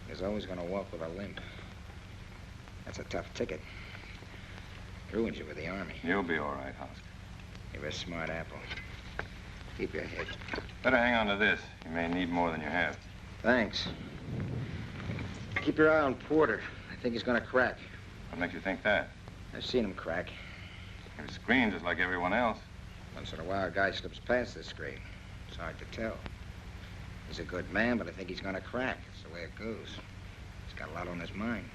He was always going to walk with a limp. That's a tough ticket. Ruins you with the Army. You'll be all right, Hosk. You're a smart apple. Keep your head. Better hang on to this. You may need more than you have. Thanks. Keep your eye on Porter. I think he's going to crack. What makes you think that? I've seen him crack. He screens just like everyone else. Once in a while, a guy slips past the screen. It's hard to tell. He's a good man, but I think he's going to crack. That's the way it goes. He's got a lot on his mind.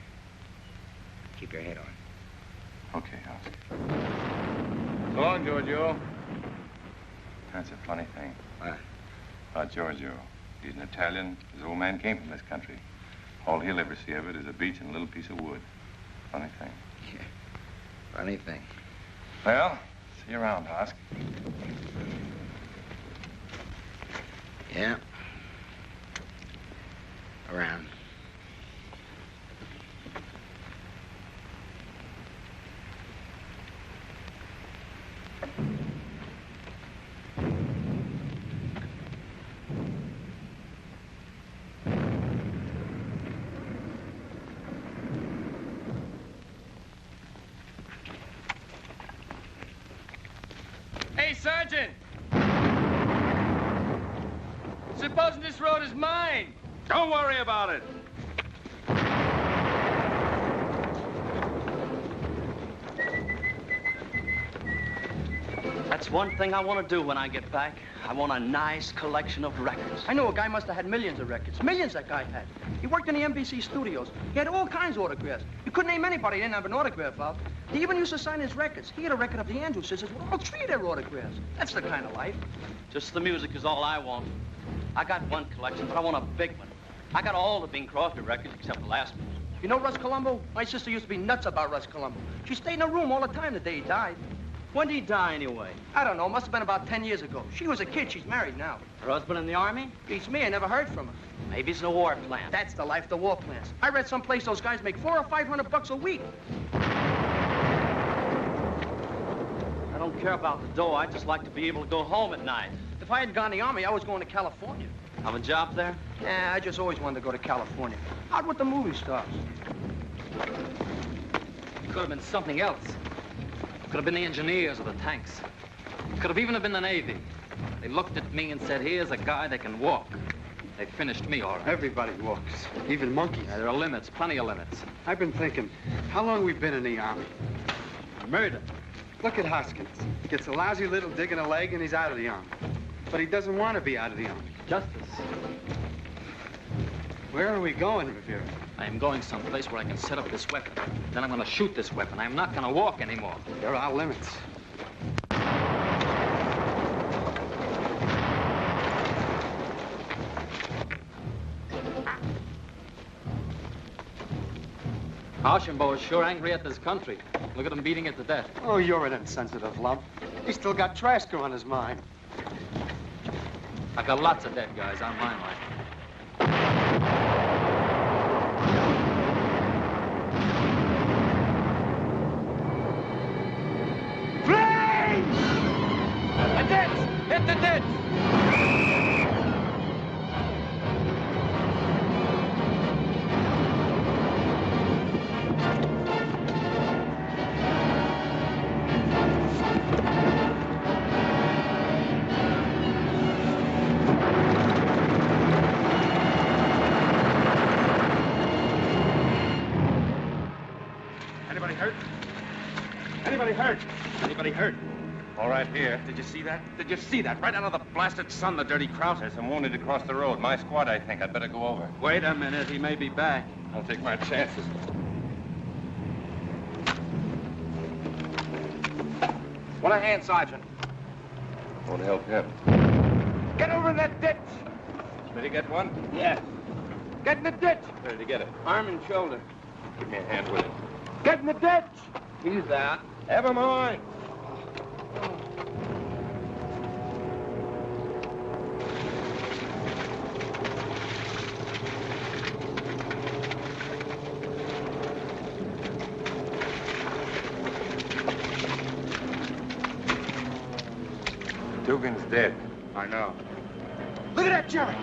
Keep your head on. Okay, Hosk. So long, Giorgio. That's a funny thing. What? About Giorgio. He's an Italian. His old man came from this country. All he'll ever see of it is a beach and a little piece of wood. Funny thing. Yeah. Funny thing. Well, see you around, Hosk. Yeah. Around. Hey, Sergeant! Supposing this road is mine. Don't worry about it. That's one thing I want to do when I get back. I want a nice collection of records. I know a guy must have had millions of records. Millions that guy had. He worked in the NBC studios. He had all kinds of autographs. You couldn't name anybody he didn't have an autograph of. He even used to sign his records. He had a record of the Andrews sisters with all three of their autographs. That's the kind of life. Just the music is all I want. I got one collection, but I want a big one. I got all the Bing Crosby records except the last one. You know Russ Columbo? My sister used to be nuts about Russ Columbo. She stayed in her room all the time the day he died. When did he die, anyway? I don't know. Must have been about 10 years ago. She was a kid. She's married now. Her husband in the Army? Beats me. I never heard from her. Maybe he's in a war plant. That's the life, the war plants. I read someplace those guys make $400 or $500 a week. I don't care about the dough. I just like to be able to go home at night. If I had gone in the Army, I was going to California. Have a job there? Yeah, I just always wanted to go to California. Out with the movie stars. It could have been something else. It could have been the engineers or the tanks. It could have even been the Navy. They looked at me and said, here's a guy that can walk. They finished me all right. Everybody walks, even monkeys. Yeah, there are limits, plenty of limits. I've been thinking, how long we've been in the Army? Murder. Look at Hoskins. He gets a lousy little dig in a leg and he's out of the Army. But he doesn't want to be out of the Army. Justice. Where are we going, Rivera? I am going someplace where I can set up this weapon. Then I'm going to shoot this weapon. I'm not going to walk anymore. There are limits. Archimbeau is sure angry at this country. Look at him beating it to death. Oh, you're an insensitive lump. He's still got Trasker on his mind. I've got lots of dead guys on my mind. Flames! The ditch! Hit the ditch! Anybody hurt? All right, here. Did you see that? Did you see that? Right out of the blasted sun, the dirty kraut. There's some wounded across the road. My squad, I think. I'd better go over. Wait a minute. He may be back. I'll take my chances. Want a hand, Sergeant? Won't help him. Get over in that ditch! Did he get one? Yes. Get in the ditch! Where did he get it? Arm and shoulder. Give me a hand with it. Get in the ditch! He's out. Never mind. Dugan's dead. I know. Look at that, Jerry!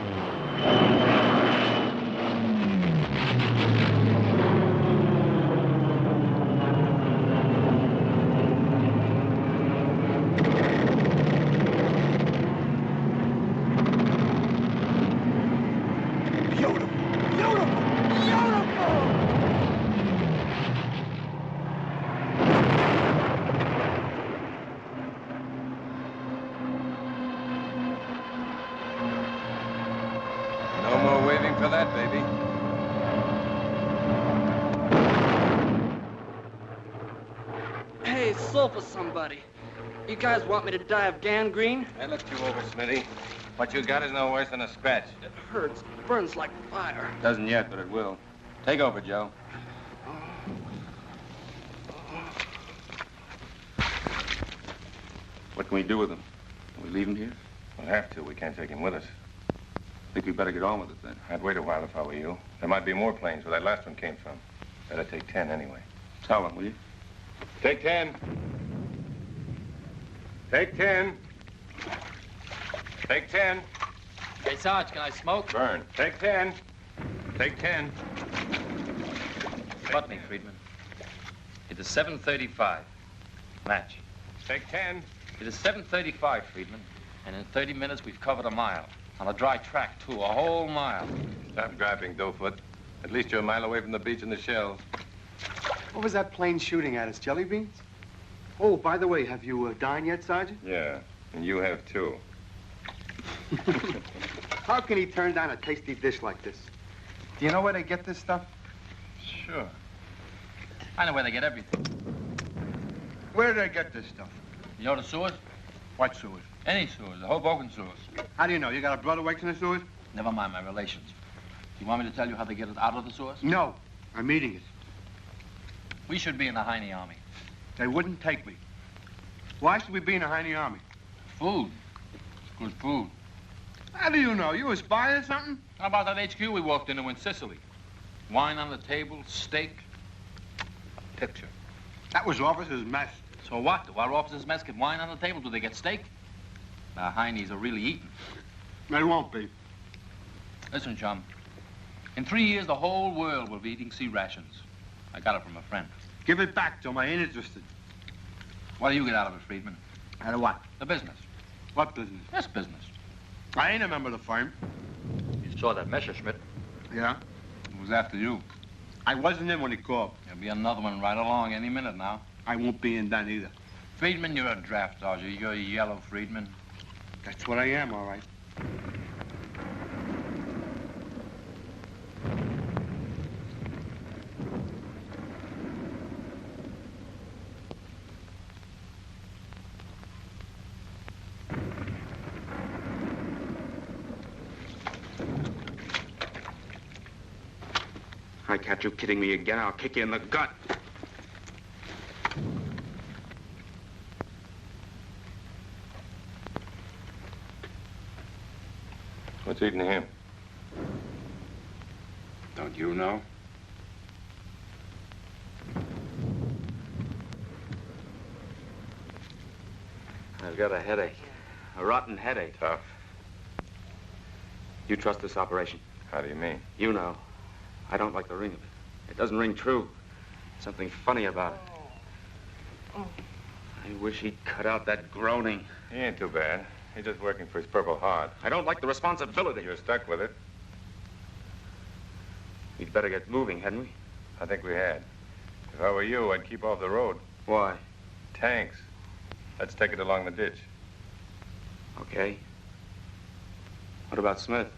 For somebody. You guys want me to die of gangrene? I looked you over, Smitty. What you got is no worse than a scratch. It hurts. Burns like fire. Doesn't yet, but it will. Take over, Joe. What can we do with him? Can we leave him here? We'll have to. We can't take him with us. Think we better get on with it then. I'd wait a while if I were you. There might be more planes where that last one came from. Better take 10 anyway. Tell him, will you? Take 10. Take 10. Take 10. Hey, Sarge, can I smoke? Burn. Take 10. Take 10. Spot me, Friedman. It is 7:35. Match. Take 10. It is 7:35, Friedman. And in 30 minutes, we've covered a mile. On a dry track, too, a whole mile. Stop griping, Doughfoot. At least you're a mile away from the beach and the shells. What was that plane shooting at us, jelly beans? Oh, by the way, have you dined yet, Sergeant? Yeah, and you have too. How can he turn down a tasty dish like this? Do you know where they get this stuff? Sure. I know where they get everything. Where do they get this stuff? You know the sewers? What sewers? Any sewers, the Hoboken sewers. How do you know? You got a brother works in the sewers? Never mind my relations. Do you want me to tell you how they get it out of the sewers? No. I'm eating it. We should be in the Heine Army. They wouldn't take me. Why should we be in the Heine Army? Food. Good food. How do you know? You a spy or something? How about that HQ we walked into in Sicily? Wine on the table, steak, a picture. That was officers' mess. So what? Do our officers' mess get wine on the table? Do they get steak? The Heine's are really eating. They won't be. Listen, chum. In 3 years, the whole world will be eating sea rations. I got it from a friend. Give it back to him. I ain't interested. What do you get out of it, Friedman? Out of what? The business. What business? This business. I ain't a member of the firm. You saw that Messerschmitt. Yeah? It was after you. I wasn't in when he called. There'll be another one right along any minute now. I won't be in that either. Friedman, you're a draft dodger. You're a yellow Friedman. That's what I am, all right. I catch you kidding me again, I'll kick you in the gut. What's eating him? Don't you know? I've got a headache. A rotten headache. Tough. You trust this operation? How do you mean? You know. I don't like the ring of it. It doesn't ring true. Something funny about it. I wish he'd cut out that groaning. He ain't too bad. He's just working for his Purple Heart. I don't like the responsibility. You're stuck with it. We'd better get moving, hadn't we? I think we had. If I were you, I'd keep off the road. Why? Tanks. Let's take it along the ditch. Okay. What about Smith?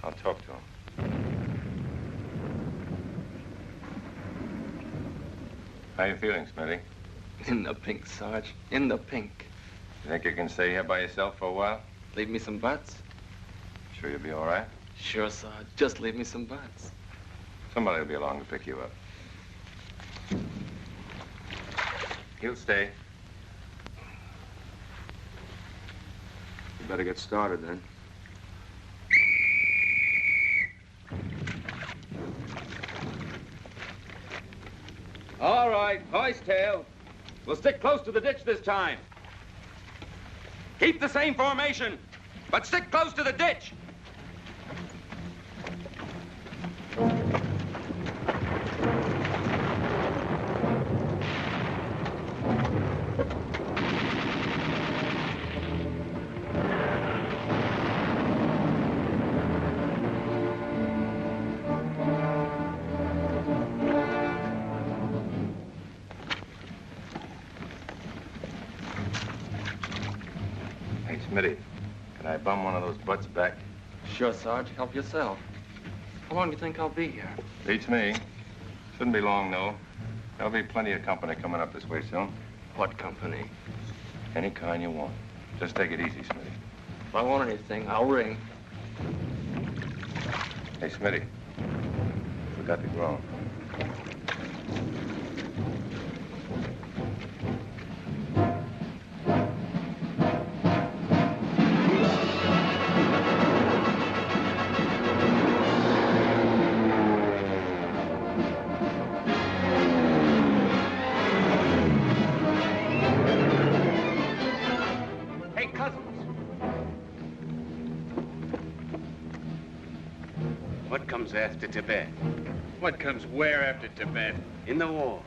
I'll talk to him. How you feeling, Smitty? In the pink, Sarge. In the pink. You think you can stay here by yourself for a while? Leave me some butts? Sure you'll be all right? Sure, Sarge. Just leave me some butts. Somebody will be along to pick you up. He'll stay. You better get started then. All right, hoist tail. We'll stick close to the ditch this time. Keep the same formation, but stick close to the ditch. Smitty, can I bum one of those butts back? Sure, Sarge. Help yourself. How long do you think I'll be here? Beats me. Shouldn't be long, though. There'll be plenty of company coming up this way soon. What company? Any kind you want. Just take it easy, Smitty. If I want anything, I'll ring. Hey, Smitty. Forgot the groan. What comes after Tibet? What comes where after Tibet? In the war.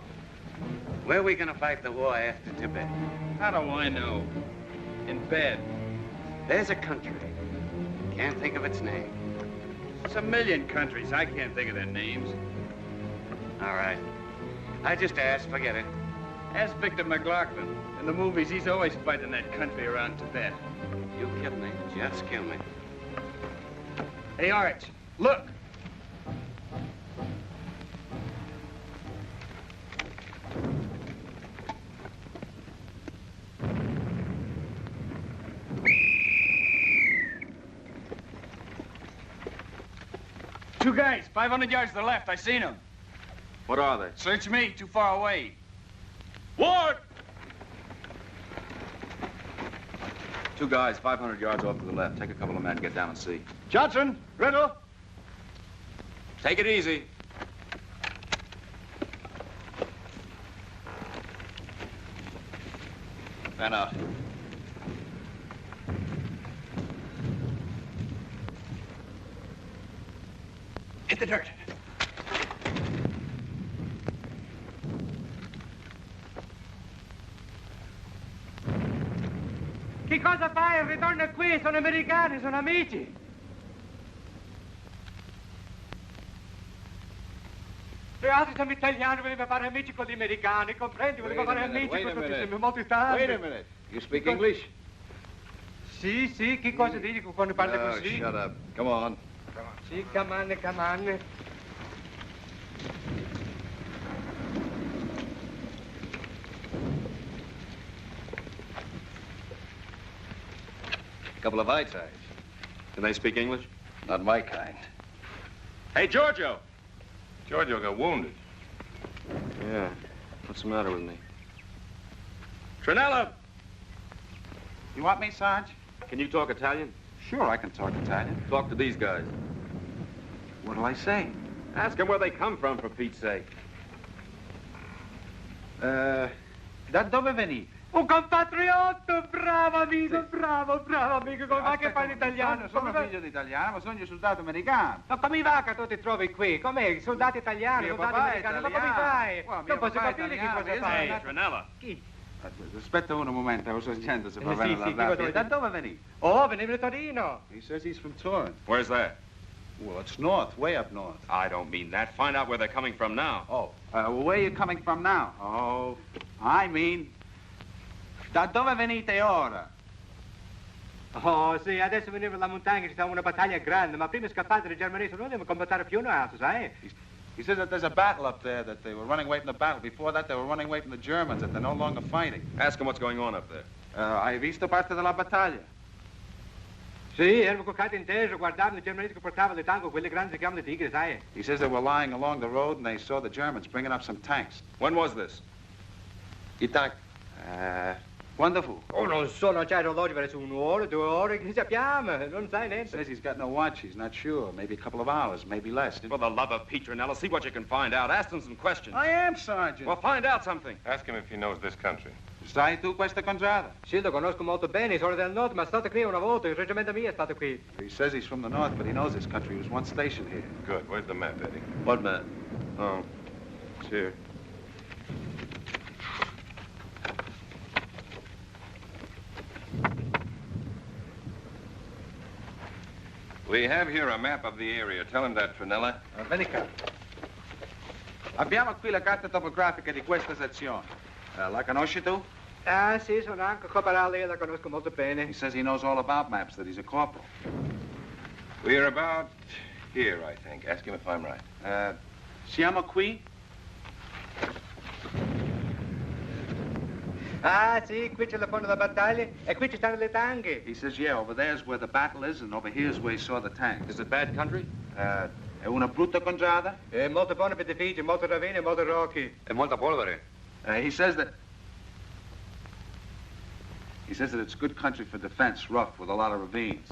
Where are we gonna fight the war after Tibet? How do I know? In bed. There's a country. Can't think of its name. There's a million countries. I can't think of their names. All right. I just asked. Forget it. Ask Victor McLaughlin. In the movies, he's always fighting that country around Tibet. You kill me. Just kill me. Hey, Arch, look. Two guys, 500 yards to the left. I seen them. What are they? Search me. Too far away. Ward! Two guys, 500 yards off to the left. Take a couple of men, get down and see. Johnson, Riddle. Take it easy. Fan out. Hit the dirt. Che cosa fai? Ritorna qui, sono americani, sono amici. E altri siamo italiani, volevamo fare amici con gli americani, comprendi? Volevamo fare amici con tutti, siamo molto italiani. Wait a minute. You speak English? Sì, sì, che cosa dici quando parli Oh, così? shut up. Come on. Sì, come on, come on. Couple of eye-ties. Can they speak English? Not my kind. Hey, Giorgio! Giorgio got wounded. Yeah. What's the matter with me? Tranella! You want me, Sarge? Can you talk Italian? Sure, I can talk Italian. Talk to these guys. What'll I say? Ask them where they come from, for Pete's sake. Da dove venite? Un compatriotto, bravo amico, bravo amico, come va che parli italiano? Sono figlio di italiano, ma sono soldato americano. Ma come va che tu ti trovi qui? Com'è? Soldati italiani, Mio soldati papà è americani, ma italiano. come fai? Mio Non posso papà è capire che italiano, cosa io fai. Hey, Tranella. Chi? Aspetta un momento, lo sergente se va Sì, bene sì, la sì, rabbia. cosa Da dove venite? Oh, venivo da Torino. He says he's from Turin. Where's that? Well, it's north, way up north. I don't mean that. Find out where they're coming from now. Oh, where are you coming from now? Oh, I mean, da dove venite ora? Oh, sì, adesso venivo dalla montagna, ci stava una battaglia grande, ma prima scappate dai germanesi, non dobbiamo combattere più un altro, sai? He says that there's a battle up there, that they were running away from the battle. Before that, they were running away from the Germans, that they're no longer fighting. Ask them what's going on up there. Hai visto parte della battaglia? Sì, erano coccati in terra, guardavano i germanesi che portavano le tango, quelle grandi si chiamano le tigre, sai? He says they were lying along the road and they saw the Germans bringing up some tanks. When was this? I tank? Quando fu? Oh, non so, non c'è orologio, per adesso 1 ora, 2 ore, che sappiamo, non sai He niente. says he's got no watch, he's not sure. Maybe a couple of hours, maybe less. For the love of Pete, Tranella, see what you can find out. Ask them some questions. I am, Sergeant. Well, find out something. Ask him if he knows this country. Sai tu questa contrada? Sì, lo conosco molto bene, sono del nord, ma è stato qui una volta, il reggimento mio è stato qui. He says he's from the north, but he knows this country. He was once stationed here. Good. Where's the map, Eddie? What map? Oh, it's here. We have here a map of the area. Tell him that, Tranella. Vieni qua. Abbiamo qui la carta topografica di questa sezione. La conosci tu? Ah, sì, sono anche corporale, io la conosco molto bene. He says he knows all about maps, that he's a corporal. We're about here, I think. Ask him if I'm right. Siamo qui? Ah, sì, qui c'è la fondo della battaglia e qui ci stanno le tanghe. He says, yeah, over there's where the battle is, and over here's where he saw the tanks. Is it bad country? È una brutta contrada? È molto buono per deficienti, molto ravine e molto rocchi. E molta polvere. He says that it's good country for defense, rough, with a lot of ravines.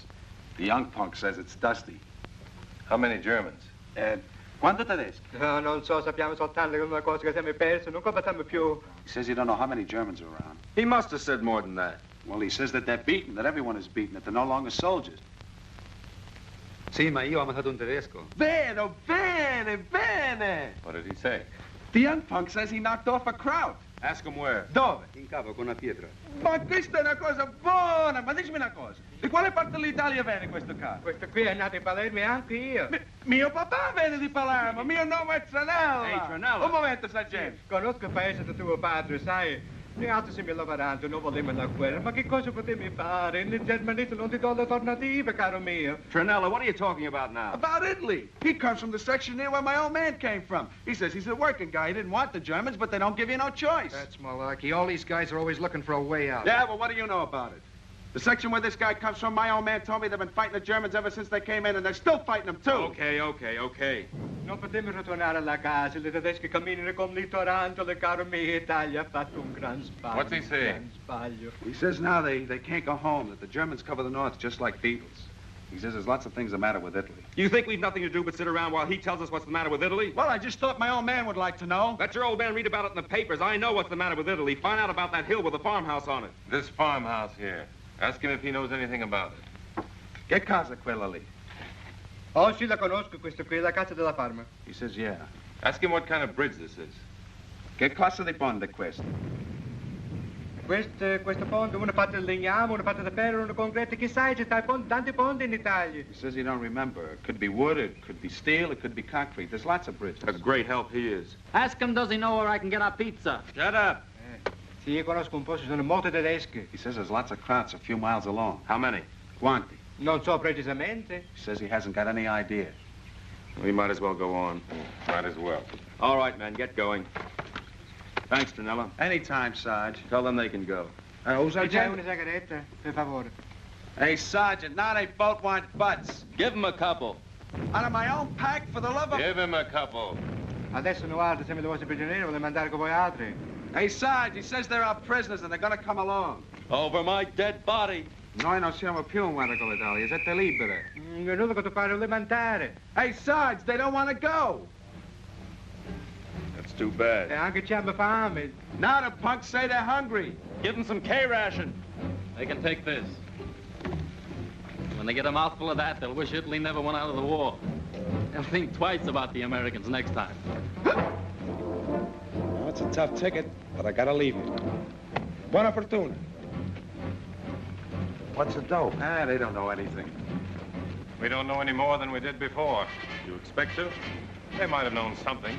The young punk says it's dusty. How many Germans? Quanto tedeschi? No, non so, sappiamo soltanto che è una cosa che siamo persi, non combattiamo più. He says you don't know how many Germans are around. He must have said more than that. Well, he says that they're beaten, that everyone is beaten, that they're no longer soldiers. Sì, ma io ho ammazzato un tedesco. Vero, bene, bene. What did he say? The young punk says he knocked off a Kraut. Ask him where. Dove? In capo con una pietra. Ma questa è una cosa buona, ma dicimi una cosa. Di quale parte dell'Italia viene questo carro? Questo qui è nato in Palermo e anche io. Mio papà viene di Palermo, mio nome è Tranella. Ehi, Tranella. Un momento, sergente. Conosco il paese di tuo padre, sai? Noi altri siamo lavoranti, non volevamo la guerra, ma che cosa potevi fare? Il germanese non ti do l'alternativa, caro mio. Tranella, what are you talking about now? About Italy. He comes from the section near where my old man came from. He says he's a working guy. He didn't want the Germans, but they don't give you no choice. That's malarkey. All these guys are always looking for a way out. Yeah, well, what do you know about it? The section where this guy comes from, my old man told me they've been fighting the Germans ever since they came in, and they're still fighting them, too. Okay. Non potremo ritornare alla casa, le tedesche camminano come i tarantole, caro mio, Italia ha fatto un gran sbaglio. What's he saying? Gran sbaglio. He says now they can't go home, that the Germans cover the north just like beetles. He says there's lots of things the matter with Italy. You think we've nothing to do but sit around while he tells us what's the matter with Italy? Well, I just thought my old man would like to know. Let your old man read about it in the papers. I know what's the matter with Italy. Find out about that hill with the farmhouse on it. This farmhouse here. Ask him if he knows anything about it. Che casa quella lì? Oh, sì, la conosco, questa qui, la casa della farma. He says, yeah. Ask him what kind of bridge this is. Che cosa di ponte questo? Questo ponte, una fatta di legname, una fatta di ferro, una concreto, chissà, c'è tanti ponti in Italia. He says he don't remember. It could be wood, it could be steel, it could be concrete. There's lots of bridges. A great help he is. Ask him, does he know where I can get our pizza? Shut up. Sì, io conosco un po', ci sono molte tedesche. He says there's lots of krauts a few miles along. How many? Quanti? Non so precisamente. He says he hasn't got any idea. We might as well go on. Might as well. All right, men, get going. Thanks, Tranella. Anytime, Sarge. Tell them they can go. Who's Mi dai una sigaretta, per favore? Hey, Sergeant, now they both want butts. Give them a couple. Out of my own pack, for the love of... Give him a couple. Adesso noi altri siamo i vostri prigionieri, volete mandare con voi altri? Hey, Sarge, he says they're our prisoners and they're gonna come along. Over my dead body. Noi non siamo più in guerra con l'Italia, siete libere. Non nulla che tu fare, volete mandare. Hey, Sarge, they don't want to go. That's too bad. E anche c'hanno fame. Now the punks say they're hungry. Give them some K-ration. They can take this. When they get a mouthful of that, they'll wish Italy never went out of the war. They'll think twice about the Americans next time. Well, it's a tough ticket, but I gotta leave you. Buona fortuna. What's the dope? They don't know anything. We don't know any more than we did before. You expect to? They might have known something.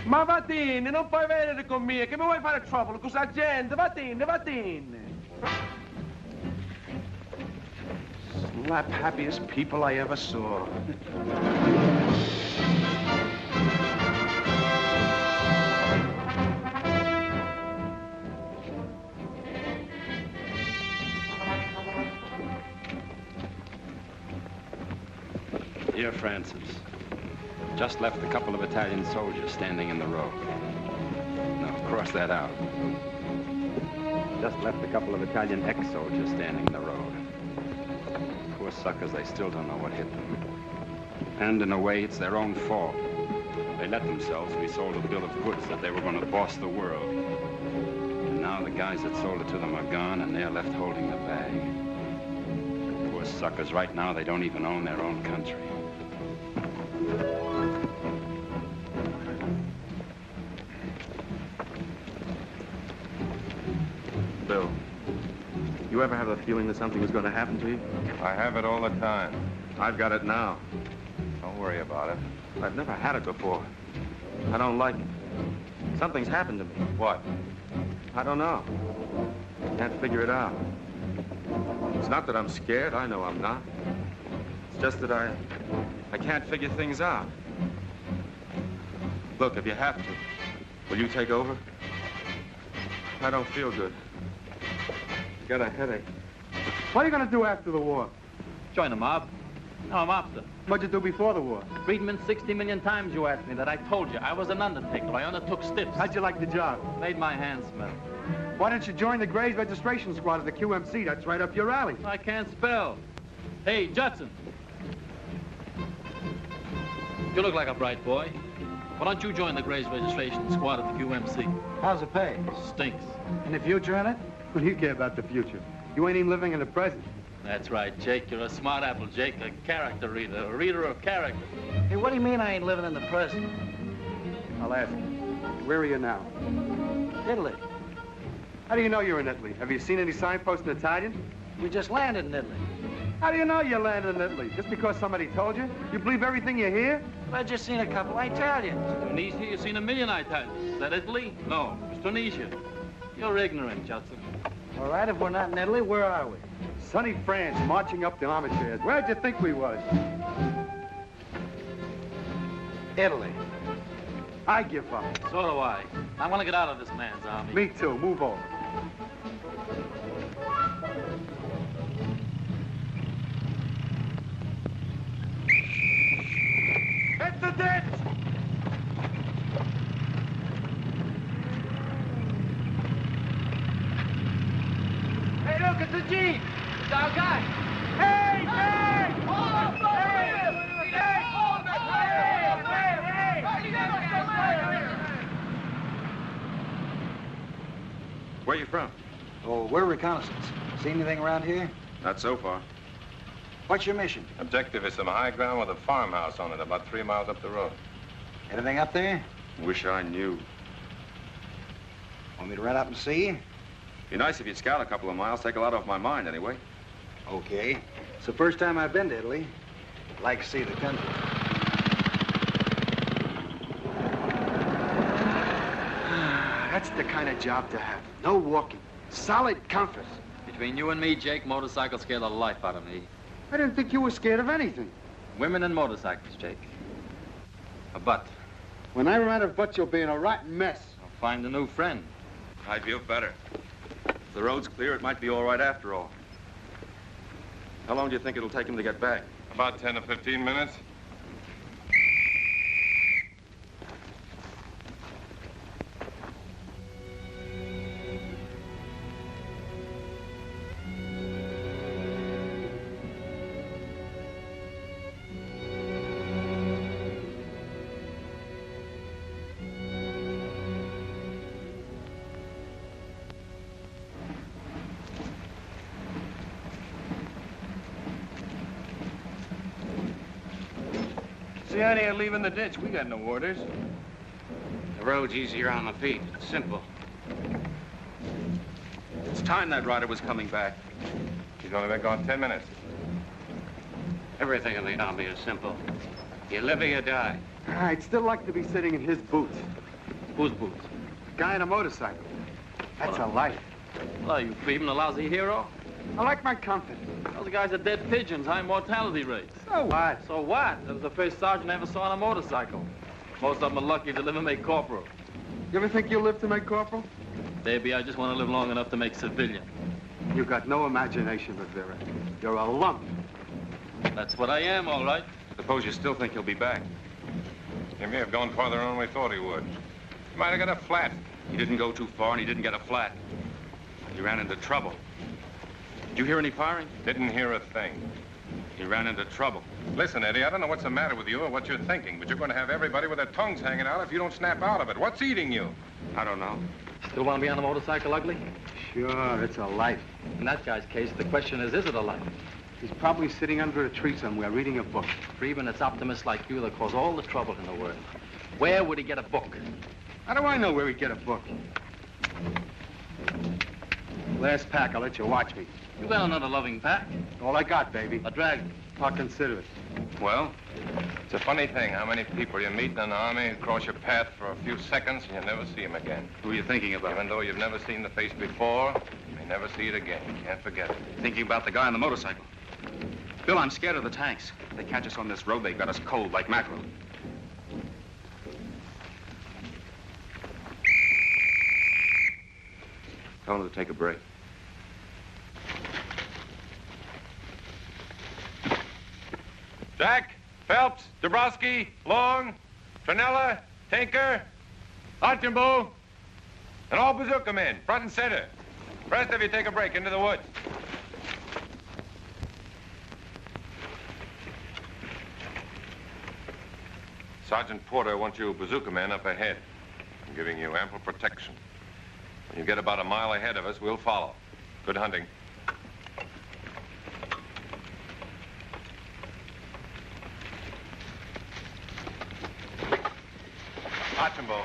Ma vattene, non puoi venire con me, che mi vuoi fare trouble con questa gente, vattene. Slap happiest people I ever saw. Dear Francis, just left a couple of Italian soldiers standing in the road. No, cross that out. Just left a couple of Italian ex-soldiers standing in the road. Poor suckers, they still don't know what hit them. And in a way, it's their own fault. They let themselves be sold a bill of goods that they were going to boss the world. And now the guys that sold it to them are gone, and they're left holding the bag. Poor suckers, right now, they don't even own their own country. Bill, you ever have a feeling that something is going to happen to you? I have it all the time. I've got it now. Don't worry about it. I've never had it before. I don't like it. Something's happened to me. What? I don't know. Can't figure it out. It's not that I'm scared. I know I'm not. It's just that I can't figure things out. Look, if you have to, Will you take over? I don't feel good. Got a headache. What are you going to do after the war? Join the mob. No, I'm mobster. What'd you do before the war? Friedman, 60 million times you asked me that. I told you. I was an undertaker. I undertook stiffs. How'd you like the job? Made my hands smell. Why don't you join the Grays registration squad of the QMC? That's right up your alley. I can't spell. Hey, Judson. You look like a bright boy. Why don't you join the Grays registration squad of the QMC? How's it pay? Stinks. Any future in it? What do you care about the future? You ain't even living in the present. That's right, Jake. You're a smart apple, Jake. A character reader. A reader of character. Hey, what do you mean I ain't living in the present? I'll ask you. Where are you now? Italy. How do you know you're in Italy? Have you seen any signposts in Italian? We just landed in Italy. How do you know you landed in Italy? Just because somebody told you? You believe everything you hear? I just seen a couple of Italians. Tunisia, you've seen a million Italians. Is that Italy? No, it's Tunisia. You're ignorant, Judson. All right, if we're not in Italy, where are we? Sunny France, marching up the armchairs. Where'd you think we was? Italy. I give up. So do I. I want to get out of this man's army. Me too. Move over. Hit the ditch! Hey, look, it's a Jeep. It's our guy. Hey, hey! Hold up, hey! Hold up, Where you from? Oh, we're reconnaissance. See anything around here? Not so far. What's your mission? Objective is some high ground with a farmhouse on it, about 3 miles up the road. Anything up there? Wish I knew. Want me to run up and see? Be nice if you'd scout a couple of miles. Take a lot off my mind, anyway. Okay. It's the first time I've been to Italy. I'd like to see the country. That's the kind of job to have. No walking. Solid comfort. Between you and me, Jake, motorcycles scare the life out of me. I didn't think you were scared of anything. Women and motorcycles, Jake. A butt. When I run out of butts, you'll be in a rotten mess. I'll find a new friend. I feel better. If the road's clear, it might be all right after all. How long do you think it'll take him to get back? About 10 to 15 minutes. See out here leaving the ditch. We got no orders. The road's easier on the feet. It's simple. It's time that rider was coming back. He's only been gone 10 minutes. Everything in the army is simple. You live or you die. I'd still like to be sitting in his boots. Whose boots? Guy on a motorcycle. That's a life. Well, are you Craven, a lousy hero? I like my comfort. Those guys are dead pigeons, high mortality rates. So what? So what? That was the first sergeant I ever saw on a motorcycle. Most of them are lucky to live and make corporal. You ever think you'll live to make corporal? Maybe I just want to live long enough to make civilian. You got no imagination, Rivera. You're a lump. That's what I am, all right. Suppose you still think he'll be back. He may have gone farther on than we thought he would. He might have got a flat. He didn't go too far, and he didn't get a flat. He ran into trouble. Did you hear any firing? Didn't hear a thing. He ran into trouble. Listen, Eddie, I don't know what's the matter with you or what you're thinking, but you're going to have everybody with their tongues hanging out if you don't snap out of it. What's eating you? I don't know. Still want to be on a motorcycle, ugly? Sure, it's a life. In that guy's case, the question is it a life? He's probably sitting under a tree somewhere reading a book. Freeman, it's optimists like you that cause all the trouble in the world. Where would he get a book? How do I know where he'd get a book? Last pack, I'll let you watch me. You got another loving pack? All I got, baby. A drag. I'll consider it. Well, it's a funny thing how many people you meet in the army who cross your path for a few seconds and you never see them again. Who are you thinking about? Even though you've never seen the face before, you may never see it again. You can't forget it. Thinking about the guy on the motorcycle. Bill, I'm scared of the tanks. If they catch us on this road, they've got us cold like mackerel. Tell him to take a break. Jack, Phelps, Dabrowski, Long, Tranella, Tinker, Archimbeau, and all bazooka men, front and center. Rest of you take a break into the woods. Sergeant Porter wants you bazooka men up ahead. I'm giving you ample protection. When you get about a mile ahead of us, we'll follow. Good hunting. Archimbeau,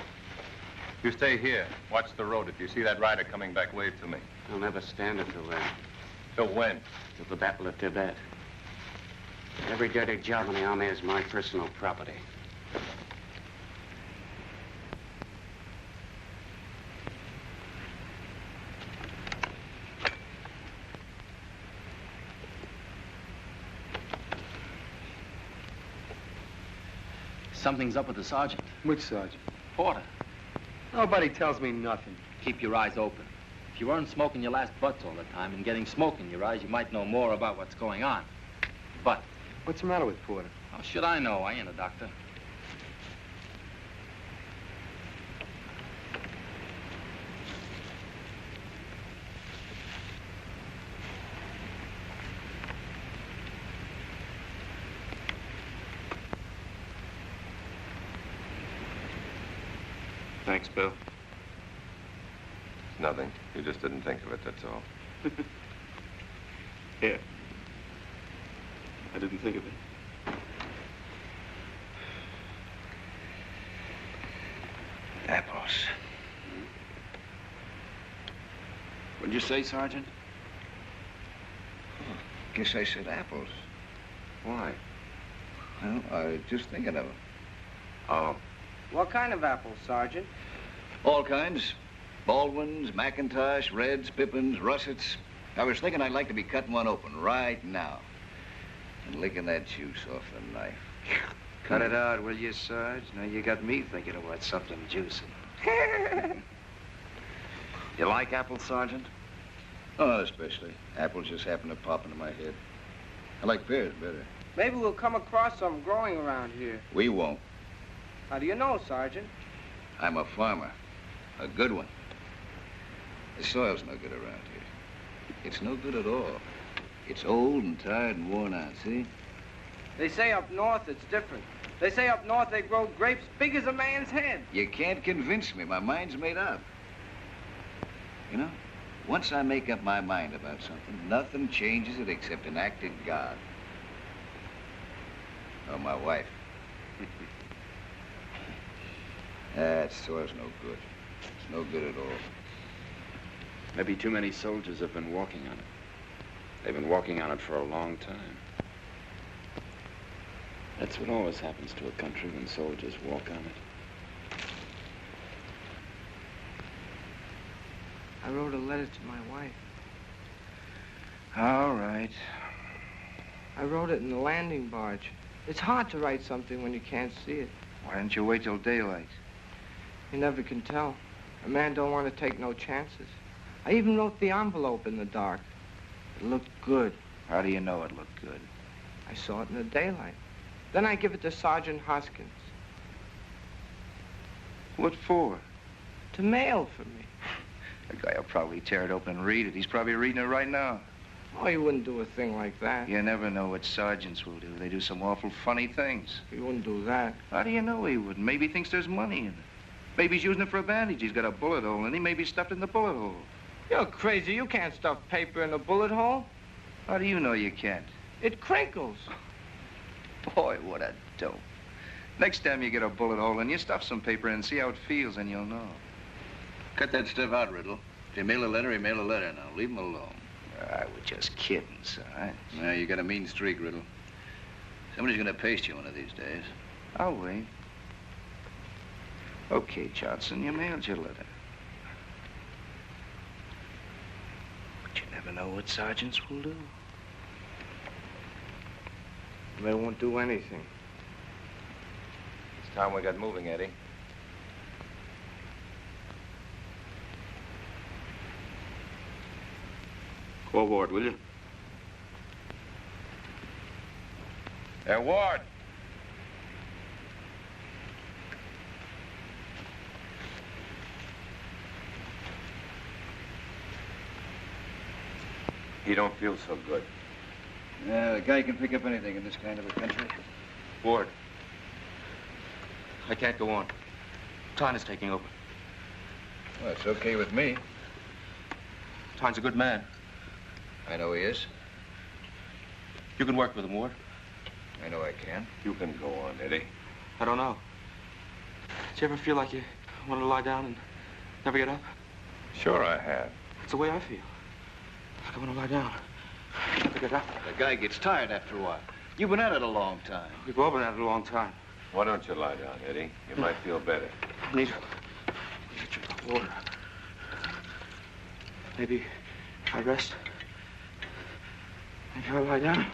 you stay here. Watch the road. If you see that rider coming back, wave to me. I'll never stand it till then. Till when? Till the Battle of Tibet. Every dirty job in the Army is my personal property. Something's up with the sergeant. Which sergeant? Porter. Nobody tells me nothing. Keep your eyes open. If you weren't smoking your last butts all the time and getting smoke in your eyes, you might know more about what's going on. But... What's the matter with Porter? How should I know? I ain't a doctor. Thanks, Bill. Nothing. You just didn't think of it, that's all. Here. I didn't think of it. Apples. What'd you say, Sergeant? Guess I said apples. Why? Well, I was just thinking of them. Oh. What kind of apples, Sergeant? All kinds. Baldwins, McIntosh, Reds, Pippins, Russets. I was thinking I'd like to be cutting one open right now and licking that juice off the knife. Cut it out, will you, Sarge? Now you got me thinking about something juicy. You like apples, Sergeant? Oh, especially. Apples just happen to pop into my head. I like pears better. Maybe we'll come across some growing around here. We won't. How do you know, Sergeant? I'm a farmer. A good one. The soil's no good around here. It's no good at all. It's old and tired and worn out, see? They say up north it's different. They say up north they grow grapes big as a man's head. You can't convince me. My mind's made up. You know, once I make up my mind about something, nothing changes it except an act of God. Or my wife. That soil's no good. It's no good at all. Maybe too many soldiers have been walking on it. They've been walking on it for a long time. That's what always happens to a country when soldiers walk on it. I wrote a letter to my wife. All right. I wrote it in the landing barge. It's hard to write something when you can't see it. Why didn't you wait till daylight? You never can tell. A man don't want to take no chances. I even wrote the envelope in the dark. It looked good. How do you know it looked good? I saw it in the daylight. Then I give it to Sergeant Hoskins. What for? To mail for me. The guy will probably tear it open and read it. He's probably reading it right now. Oh, he wouldn't do a thing like that. You never know what sergeants will do. They do some awful funny things. He wouldn't do that. How do you know he wouldn't? Maybe he thinks there's money in it. Maybe he's using it for a bandage. He's got a bullet hole, and he may be stuffed in the bullet hole. You're crazy. You can't stuff paper in a bullet hole. How do you know you can't? It crinkles. Boy, what a dope. Next time you get a bullet hole in, you stuff some paper in and see how it feels, and you'll know. Cut that stuff out, Riddle. If you mail a letter, you mail a letter now. Leave him alone. I was just kidding, Sarge. Now, you got a mean streak, Riddle. Somebody's gonna paste you one of these days. I'll wait. Okay, Johnson, you mailed your letter. But you never know what sergeants will do. They won't do anything. It's time we got moving, Eddie. Ward, will you? There, Ward. He don't feel so good. Yeah, the guy can pick up anything in this kind of a country. Ward. I can't go on. Tyne is taking over. Well, it's okay with me. Tyne's a good man. I know he is. You can work with him, Ward. I know I can. You can go on, Eddie. I don't know. Did you ever feel like you wanted to lie down and never get up? Sure I have. That's the way I feel. Like I want to lie down. Never get up. The guy gets tired after a while. You've been at it a long time. We've all been at it a long time. Why don't you lie down, Eddie? You might feel better. I need a drink of water. Maybe if I rest, maybe I'll lie down.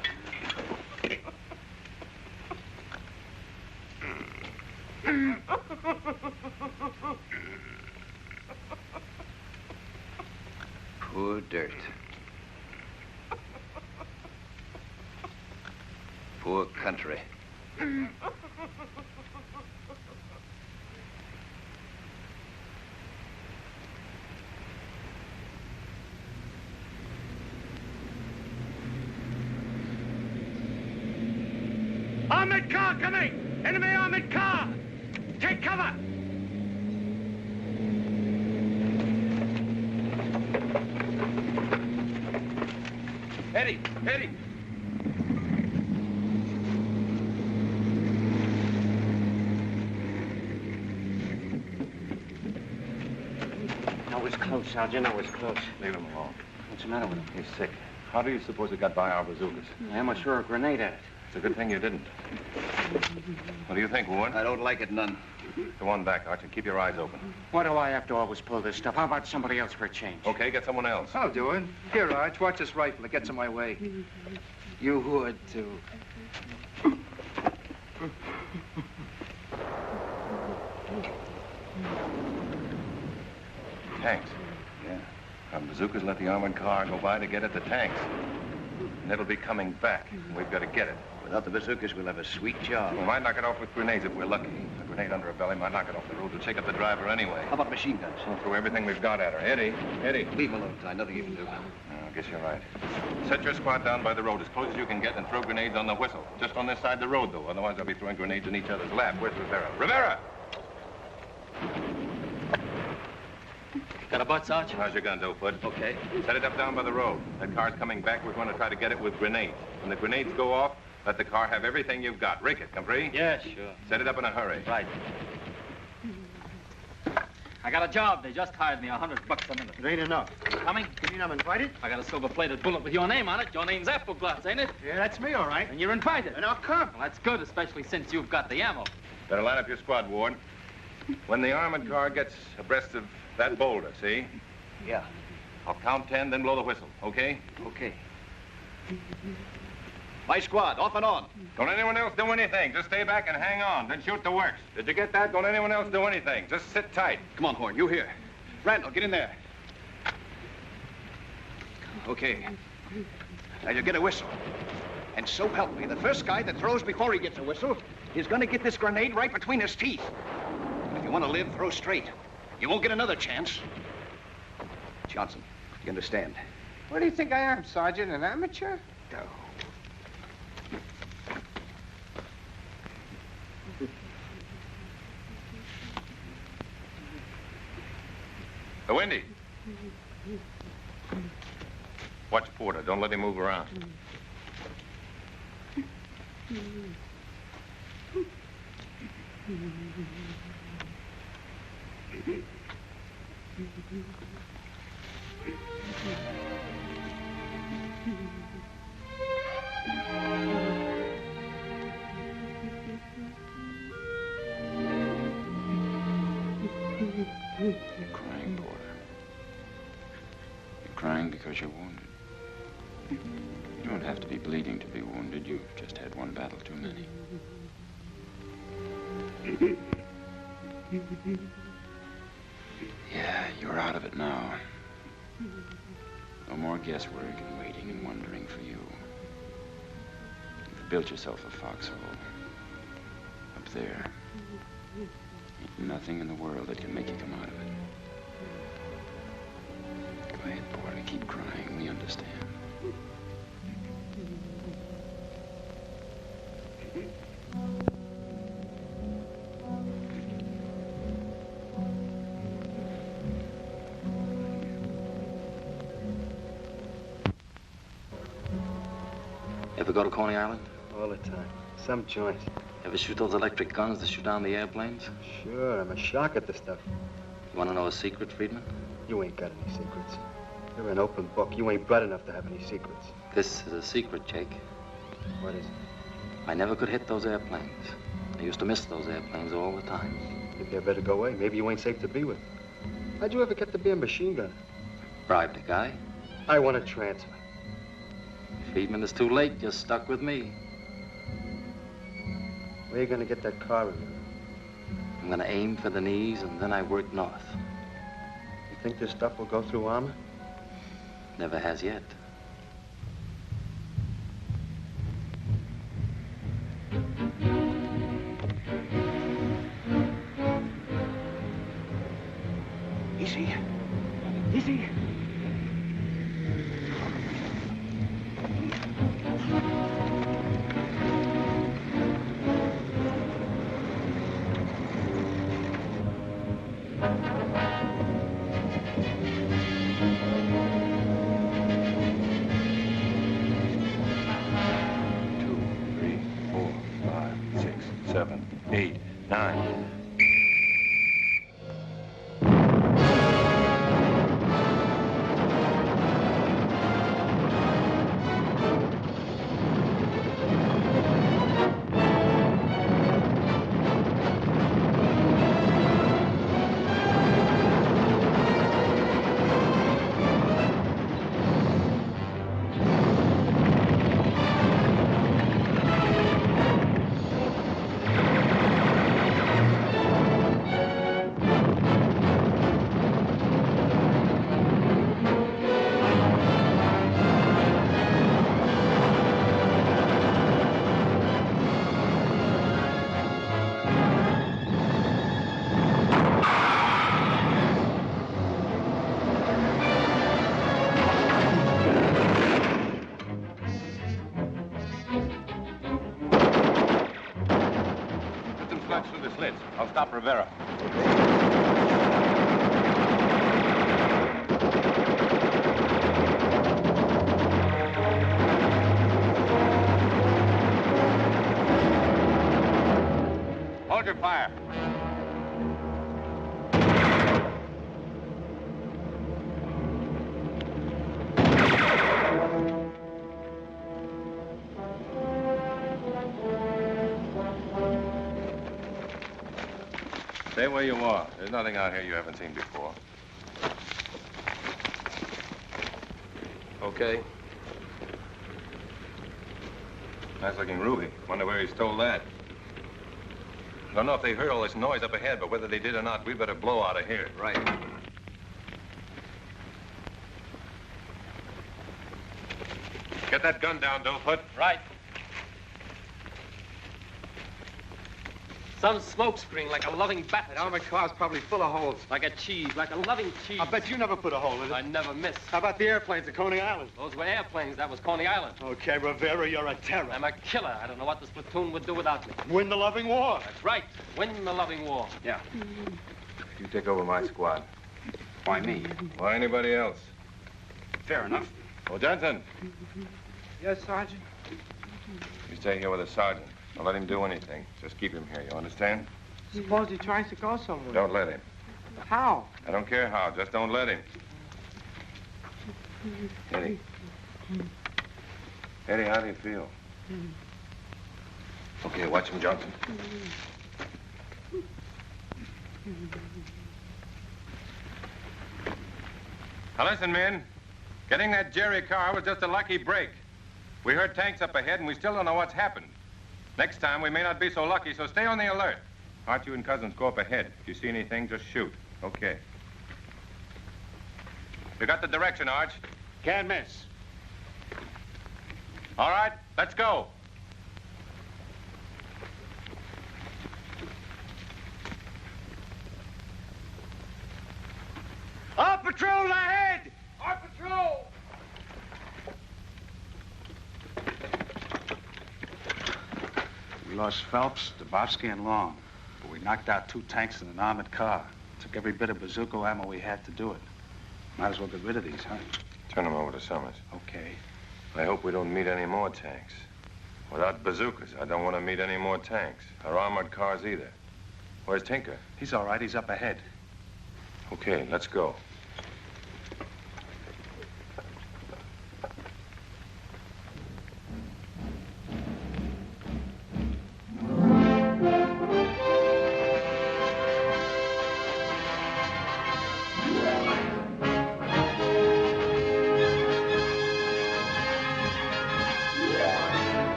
Poor dirt. Poor country. Armored car coming! Enemy armored car! Take cover! Eddie! Eddie! That was close, Sergeant. That was close. Leave him alone. What's the matter with him? He's sick. How do you suppose he got by our bazookas? I almost threw a grenade at it. It's a good thing you didn't. What do you think, Warren? I don't like it none. Go on back, Archie. Keep your eyes open. Why do I have to always pull this stuff? How about somebody else for a change? Okay, get someone else. I'll do it. Here, Arch, watch this rifle. It gets in my way. You would, too. Tanks. Yeah. Our bazookas let the armored car go by to get at the tanks. And it'll be coming back. We've got to get it. Without the bazookas, we'll have a sweet job. We might knock it off with grenades if we're lucky. A grenade under a belly might knock it off the road. We'll take up the driver anyway. How about machine guns? We'll throw everything we've got at her. Eddie. Leave him alone, Ty. Nothing you can do. I guess you're right. Set your squad down by the road as close as you can get and throw grenades on the whistle. Just on this side of the road, though. Otherwise, they'll be throwing grenades in each other's lap. Where's Rivera? Rivera! Got a butt, Sarge? How's your gun, Doughfoot? Okay. Set it up down by the road. That car's coming back. We're going to try to get it with grenades. When the grenades go off, let the car have everything you've got. Rake it, comprehend? Yeah, sure. Set it up in a hurry. Right. I got a job. They just hired me $100 a minute. It ain't enough. Coming? You mean I'm invited? I got a silver-plated bullet with your name on it. Your name's Appleglass, ain't it? Yeah, that's me, all right. And you're invited. And I'll come. Well, that's good, especially since you've got the ammo. Better line up your squad, Ward. When the armored car gets abreast of that boulder, see? Yeah. I'll count 10, then blow the whistle, okay? Okay. My squad, off and on. Don't anyone else do anything. Just stay back and hang on, then shoot the works. Did you get that? Don't anyone else do anything. Just sit tight. Come on, Horn, you here. Randall, get in there. Okay. Now you get a whistle. And so help me, the first guy that throws before he gets a whistle is gonna get this grenade right between his teeth. And if you want to live, throw straight. You won't get another chance. Johnson, you understand? What do you think I am, Sergeant? An amateur? No. Windy. Watch Porter. Don't let him move around. You're crying, Porter. You're crying because you're wounded. You don't have to be bleeding to be wounded. You've just had one battle too many. Yeah, you're out of it now. No more guesswork and waiting and wondering for you. You've built yourself a foxhole. Up there. Ain't nothing in the world that can make you come out of it. Go ahead, boy, keep crying. We understand. Ever go to Coney Island? All the time. Some joint. Ever shoot those electric guns that shoot down the airplanes? Sure, I'm a shock at the stuff. You want to know a secret, Friedman? You ain't got any secrets. You're an open book. You ain't bred enough to have any secrets. This is a secret, Jake. What is it? I never could hit those airplanes. I used to miss those airplanes all the time. Maybe I better go away. Maybe you ain't safe to be with. How'd you ever get to be a machine gunner? Bribed a guy. I want a transfer. Friedman, it's too late. You're stuck with me. Where are you gonna get that car, Rivera? I'm gonna aim for the knees, and then I work north. You think this stuff will go through armor? Never has yet. Easy. Easy. I'll stop Rivera. Hold your fire. Stay where you are. There's nothing out here you haven't seen before. Okay. Nice looking ruby. Wonder where he stole that. Don't know if they heard all this noise up ahead, but whether they did or not, we better blow out of here. Right. Get that gun down, Doughfoot. Right. Some smoke screen like a loving bat. That armored car's probably full of holes. Like a cheese, like a loving cheese. I bet you never put a hole in it. I never miss. How about the airplanes at Coney Island? Those were airplanes. That was Coney Island. Okay, Rivera, you're a terror. I'm a killer. I don't know what this platoon would do without me. Win the loving war. That's right. Win the loving war. Yeah. You take over my squad. Why me? Why anybody else? Fair enough. Oh, Johnson, Yes, Sergeant? you stay here with the sergeant. Don't let him do anything. Just keep him here, you understand? Suppose he tries to go somewhere. Don't let him. How? I don't care how, just don't let him. Eddie. Eddie, how do you feel? Okay, watch him, Johnson. Now listen, men. Getting that Jerry car was just a lucky break. We heard tanks up ahead, and we still don't know what's happened. Next time, we may not be so lucky, so stay on the alert. Arch, you and Cousins go up ahead. If you see anything, just shoot. Okay. You got the direction, Arch. Can't miss. All right, let's go. Our patrol ahead! Our patrol! We lost Phelps, Dabowski, and Long. But we knocked out 2 tanks and an armored car. Took every bit of bazooka ammo we had to do it. Might as well get rid of these, huh? Turn them over to Summers. Okay. I hope we don't meet any more tanks. Without bazookas, I don't want to meet any more tanks, or armored cars either. Where's Tinker? He's all right. He's up ahead. Okay, let's go.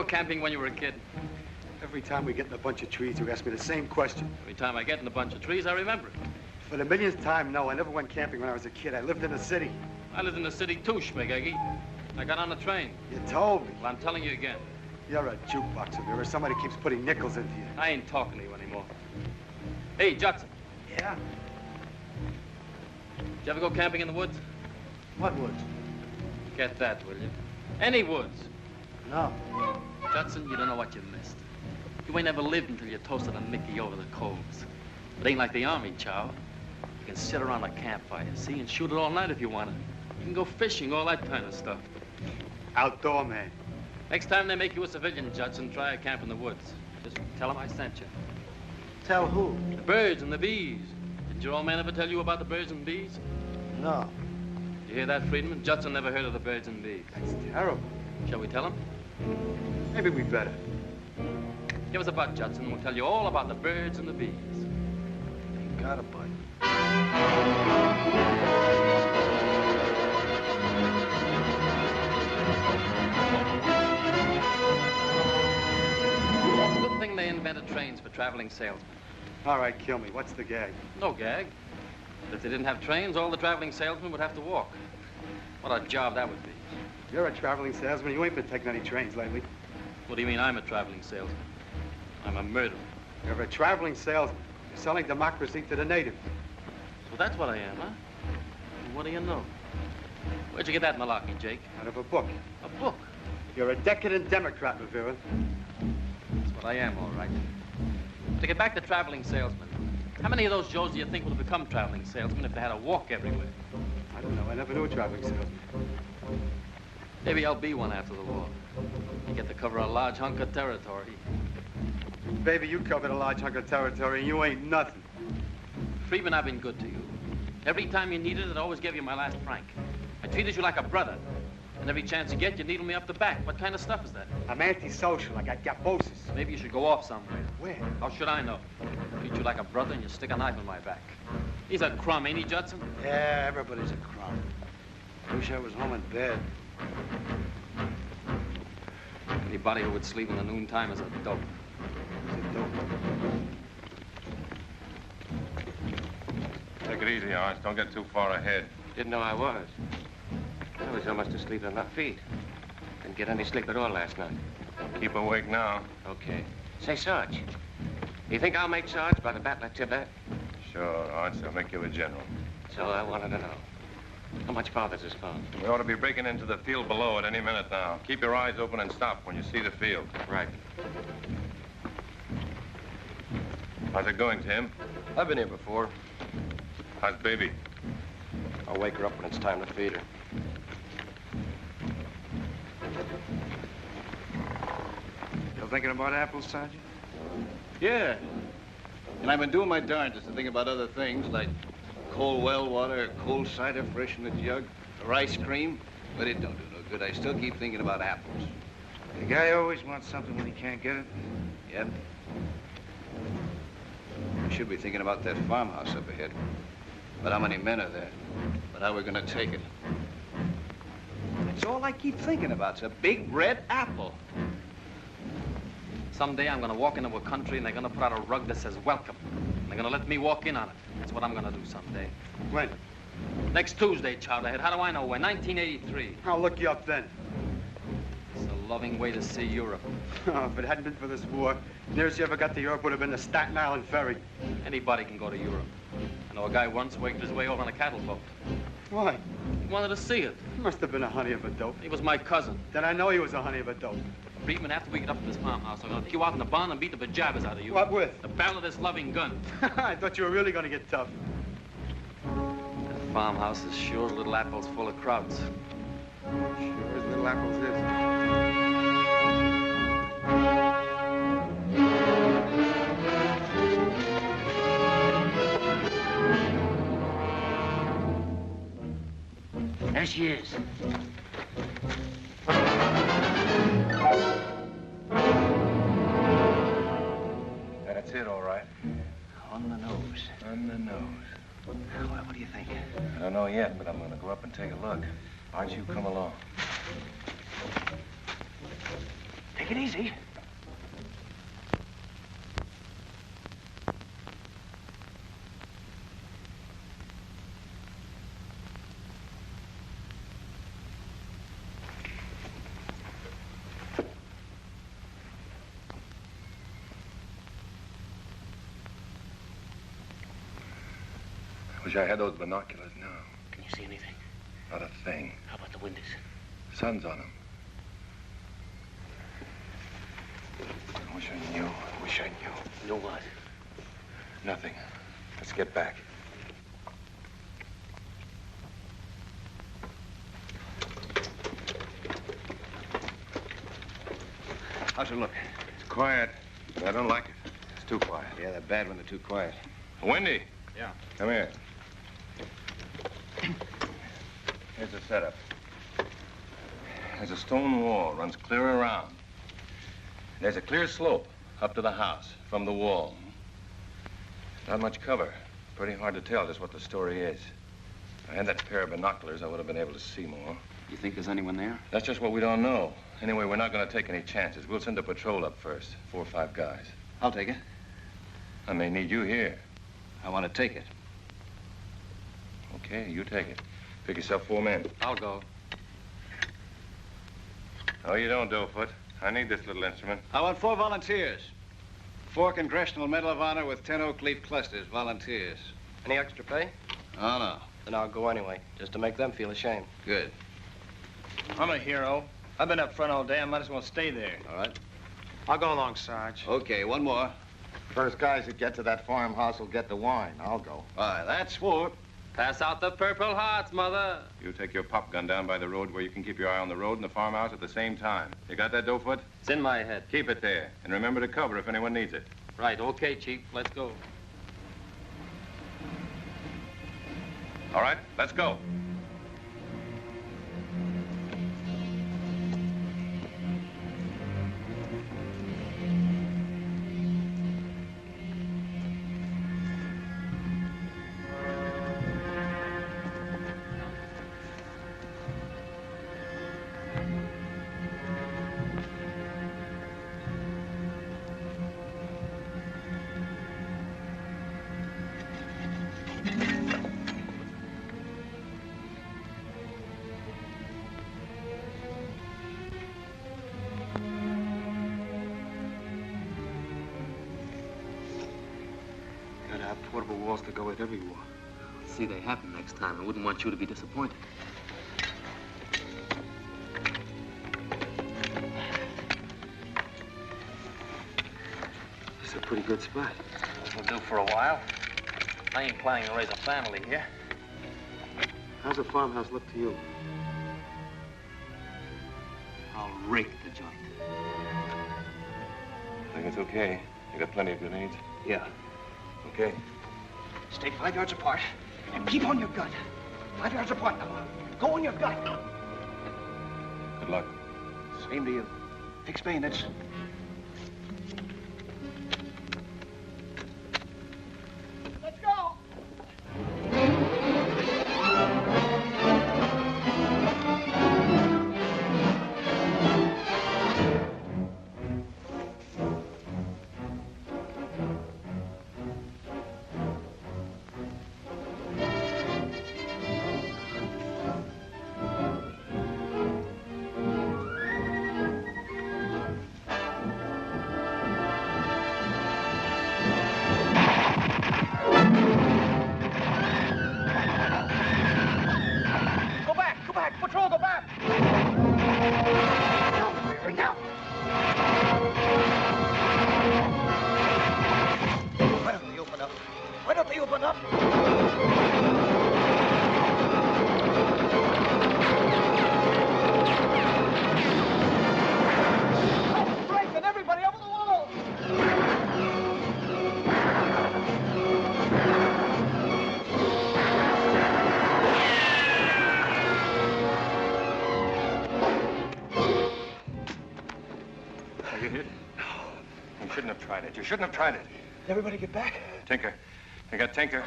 Camping when you were a kid? Every time we get in a bunch of trees, you ask me the same question. Every time I get in a bunch of trees, I remember it. For the millionth time, no. I never went camping when I was a kid. I lived in the city. I lived in the city too, Schmigeggy. I got on a train. You told me. Well, I'm telling you again. You're a jukebox, Rivera. Somebody keeps putting nickels into you. I ain't talking to you anymore. Hey, Judson. Yeah? Did you ever go camping in the woods? What woods? Get that, will you? Any woods. No. Judson, you don't know what you missed. You ain't never lived until you toasted a Mickey over the coals. It ain't like the army, chow. You can sit around a campfire, see, and shoot it all night if you want to. You can go fishing, all that kind of stuff. Outdoor man. Next time they make you a civilian, Judson, try a camp in the woods. Just tell them I sent you. Tell who? The birds and the bees. Didn't your old man ever tell you about the birds and bees? No. You hear that, Friedman? Judson never heard of the birds and bees. That's terrible. Shall we tell him? Maybe we better. Give us a butt, Judson, and we'll tell you all about the birds and the bees. Ain't got a butt. Good thing they invented trains for traveling salesmen. All right, kill me. What's the gag? No gag. But if they didn't have trains, all the traveling salesmen would have to walk. What a job that would be. You're a traveling salesman. You ain't been taking any trains lately. What do you mean I'm a traveling salesman? I'm a murderer. You're a traveling salesman. You're selling democracy to the natives. Well, that's what I am, huh? Well, what do you know? Where'd you get that malarkey, Jake? Out of a book. A book? You're a decadent Democrat, Rivera. That's what I am, all right. To get back to traveling salesmen, how many of those Joes do you think would have become traveling salesmen if they had to walk everywhere? I don't know. I never knew a traveling salesman. Maybe I'll be one after the war. You get to cover a large hunk of territory. Baby, you covered a large hunk of territory, and you ain't nothing. Friedman, I've been good to you. Every time you needed it, I always gave you my last franc. I treated you like a brother. And every chance you get, you needle me up the back. What kind of stuff is that? I'm antisocial. I got gabosis. Maybe you should go off somewhere. Where? How should I know? Treat you like a brother and you stick a knife in my back. He's a crumb, ain't he, Judson? Yeah, everybody's a crumb. Wish I was home in bed. Anybody who would sleep in the noontime is a dope. He's a dope. Take it easy, Arch. Don't get too far ahead. Didn't know I was. I was almost asleep on my feet. Didn't get any sleep at all last night. Keep awake now. Okay. Say, Sarge, you think I'll make Sarge by the Battle of Tibet? Sure, Arch. I'll make you a general. So I wanted to know. How much farther's this phone? We ought to be breaking into the field below at any minute now. Keep your eyes open and stop when you see the field. Right. How's it going, Tim? I've been here before. How's baby? I'll wake her up when it's time to feed her. Still thinking about apples, Sergeant? Yeah. And I've been doing my darndest to think about other things like cold well water, cold cider fresh in the jug, or ice cream, but it don't do no good. I still keep thinking about apples. The guy always wants something when he can't get it. Yep. I should be thinking about that farmhouse up ahead. But how many men are there? But how we're gonna take it? That's all I keep thinking about. It's a big red apple. Someday I'm gonna walk into a country and they're gonna put out a rug that says welcome. they're gonna let me walk in on it. That's what I'm gonna do someday. When? Next Tuesday, Chowderhead. How do I know when? 1983. I'll look you up then. It's a loving way to see Europe. Oh, if it hadn't been for this war, the nearest you ever got to Europe would have been the Staten Island ferry. Anybody can go to Europe. I know a guy once worked his way over on a cattle boat. Why? He wanted to see it. He must have been a honey of a dope. He was my cousin. Then I know he was a honey of a dope. Friedman, after we get up to this farmhouse, I'm gonna take you out in the barn and beat the bejabbers out of you. What with? The barrel of this loving gun. I thought you were really going to get tough. That farmhouse is sure as little apples full of krauts. Sure as little apples is. There she is. That's it, all right. On the nose. On the nose. Well, what do you think? I don't know yet, but I'm going to go up and take a look. Aren't you come along? Take it easy. Wish I had those binoculars now. Can you see anything? Not a thing. How about the windows? Sun's on them. I wish I knew. I wish I knew. Know what? Nothing. Let's get back. How's it look? It's quiet, but I don't like it. It's too quiet. Yeah, they're bad when they're too quiet. Wendy. Yeah. Come here. Here's the setup. There's a stone wall, runs clear around. There's a clear slope up to the house from the wall. Not much cover. Pretty hard to tell just what the story is. If I had that pair of binoculars, I would have been able to see more. You think there's anyone there? That's just what we don't know. Anyway, we're not going to take any chances. We'll send a patrol up first. 4 or 5 guys. I'll take it. I may need you here. I want to take it. Okay, you take it. Pick yourself 4 men. I'll go. Oh, you don't, Doughfoot. I need this little instrument. I want 4 volunteers. 4 Congressional Medal of Honor with 10 oak leaf clusters. Volunteers. Any extra pay? Oh, no. Then I'll go anyway, just to make them feel ashamed. Good. I'm a hero. I've been up front all day. I might as well stay there. All right. I'll go along, Sarge. Okay, 1 more. First guys that get to that farmhouse will get the wine. I'll go. All right, that's 4. Pass out the Purple Hearts, Mother. You take your pop gun down by the road where you can keep your eye on the road and the farmhouse at the same time. You got that, Doughfoot? It's in my head. Keep it there. And remember to cover if anyone needs it. Right, okay, Chief. Let's go. All right, let's go. Gotta have portable walls to go with every war. See, they happen next time. I wouldn't want you to be disappointed. This is a pretty good spot. This'll do for a while. I ain't planning to raise a family here. How's the farmhouse look to you? I'll rake the joint. I think it's okay. You got plenty of grenades? Yeah. Okay. Stay 5 yards apart and keep on your gut. 5 yards apart now. Go on your gut. Good luck. Same to you. Fix bayonets. Let's go. they open up. Breaking everybody over the wall! Are you hit? You shouldn't have tried it. You shouldn't have tried it. Everybody get back? Tinker. They got Tinker.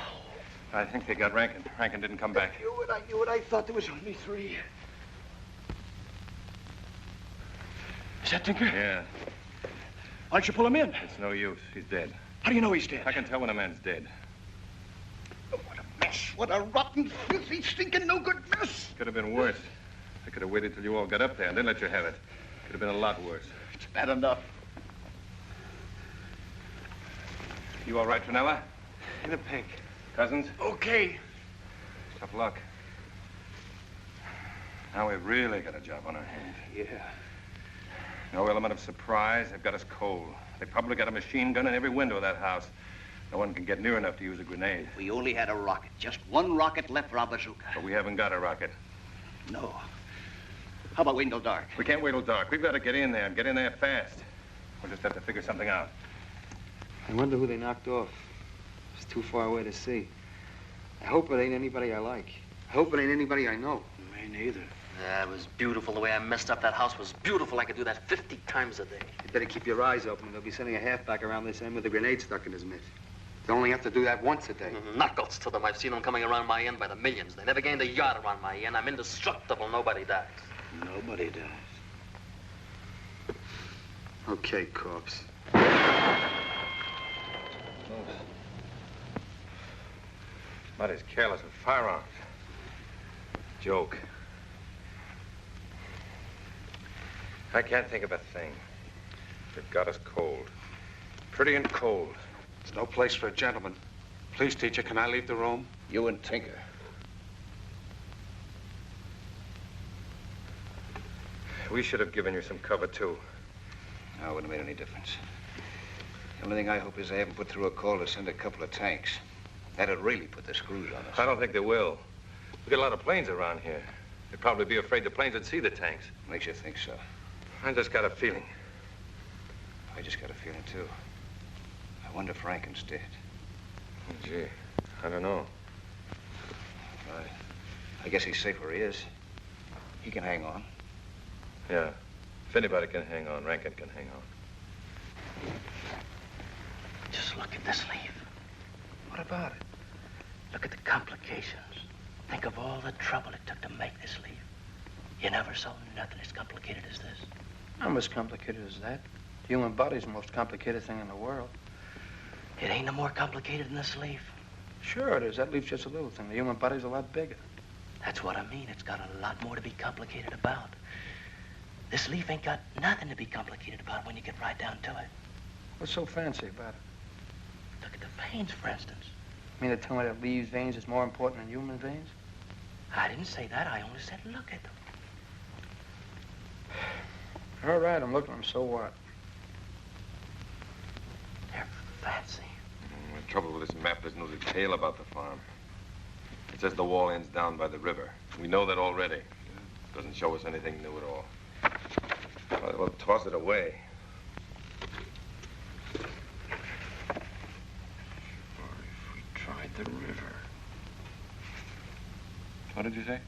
I think they got Rankin. Rankin didn't come back. You and I thought there was only 3. Is that Tinker? Yeah. Why don't you pull him in? It's no use. He's dead. How do you know he's dead? I can tell when a man's dead. Mess. What a rotten, filthy, stinking, no good mess. Could have been worse. I could have waited till you all got up there and then let you have it. Could have been a lot worse. It's bad enough. You all right, Tranella? In a pink. Cousins? Okay. Tough luck. Now we've really got a job on our hands. Yeah. No element of surprise. They've got us cold. They probably got a machine gun in every window of that house. No one can get near enough to use a grenade. We only had a rocket. Just one rocket left for our bazooka. But we haven't got a rocket. No. How about waiting till dark? We can't wait till dark. We've got to get in there and get in there fast. We'll just have to figure something out. I wonder who they knocked off. It's too far away to see. I hope it ain't anybody I like. I hope it ain't anybody I know. Me neither. That was beautiful. The way I messed up that house was beautiful. I could do that 50 times a day. You better keep your eyes open. They'll be sending a halfback around this end with a grenade stuck in his mitt. They only have to do that once a day. Knuckles to them. I've seen them coming around my end by the millions. They never gained a yard around my end. I'm indestructible. Nobody dies. Nobody dies. Okay, corpse. Somebody's careless with firearms. Joke. I can't think of a thing. They've got us cold. Pretty and cold. It's no place for a gentleman. Please, teacher, can I leave the room? You and Tinker. We should have given you some cover, too. No, it wouldn't have made any difference. The only thing I hope is they haven't put through a call to send a couple of tanks. That'd really put the screws on us. I don't think they will. We got a lot of planes around here. They'd probably be afraid the planes would see the tanks. Makes you think so. I just got a feeling. I just got a feeling, too. I wonder if Rankin's dead. Gee, I don't know. I guess he's safe where he is. He can hang on. Yeah. If anybody can hang on, Rankin can hang on. Just look at this leaf. What about it? Look at the complications. Think of all the trouble it took to make this leaf. You never saw nothing as complicated as this. Not as complicated as that. The human body's the most complicated thing in the world. It ain't no more complicated than this leaf. Sure it is. That leaf's just a little thing. The human body's a lot bigger. That's what I mean. It's got a lot more to be complicated about. This leaf ain't got nothing to be complicated about when you get right down to it. What's so fancy about it? Look at the veins, for instance. You mean to tell me that leaves' veins is more important than human veins? I didn't say that. I only said look at them. All right, I'm looking at them. So what? They're fancy. The trouble with this map, there's no detail about the farm. It says the wall ends down by the river. We know that already. It doesn't show us anything new at all. Well, toss it away. Tried the river. What did you say?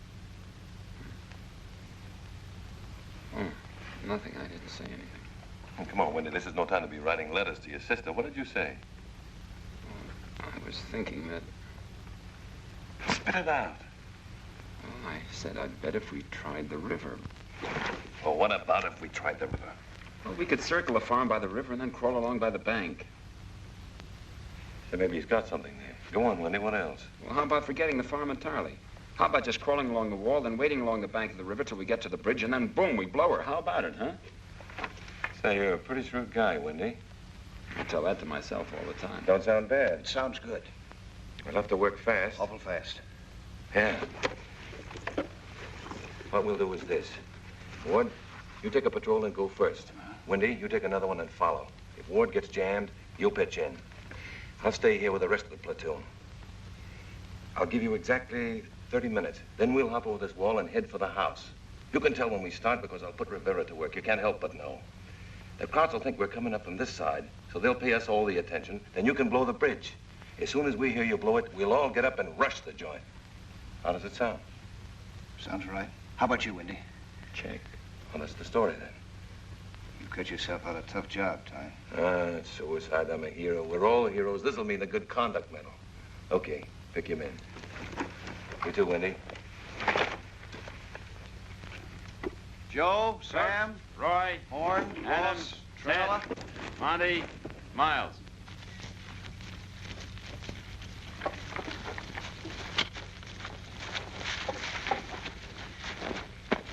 Nothing. I didn't say anything. Oh, come on, Wendy. This is no time to be writing letters to your sister. What did you say? I was thinking that... Spit it out. Well, I said I'd bet if we tried the river. Well, what about if we tried the river? Well, we could circle the farm by the river and then crawl along by the bank. So maybe he's got something there. Go on, Wendy. What else? Well, how about forgetting the farm entirely? How about just crawling along the wall, then waiting along the bank of the river till we get to the bridge, and then boom, we blow her. How about it, huh? Say, you're a pretty shrewd guy, Wendy. I tell that to myself all the time. Don't sound bad. It sounds good. We'll have to work fast. Awful fast. Yeah. What we'll do is this. Ward, you take a patrol and go first. Wendy, you take another one and follow. If Ward gets jammed, you'll pitch in. I'll stay here with the rest of the platoon. I'll give you exactly 30 minutes. Then we'll hop over this wall and head for the house. You can tell when we start because I'll put Rivera to work. You can't help but know. The crowds will think we're coming up from this side, so they'll pay us all the attention. Then you can blow the bridge. As soon as we hear you blow it, we'll all get up and rush the joint. How does it sound? Sounds right. How about you, Windy? Check. Well, that's the story, then. You cut yourself out a tough job, Tyne. It's suicide. I'm a hero. We're all heroes. This'll mean the good conduct medal. Okay, pick your men. You too, Windy. Joe, Sam, Roy, Horn, Adam, Moss, Ted, Tranella. Monty, Miles.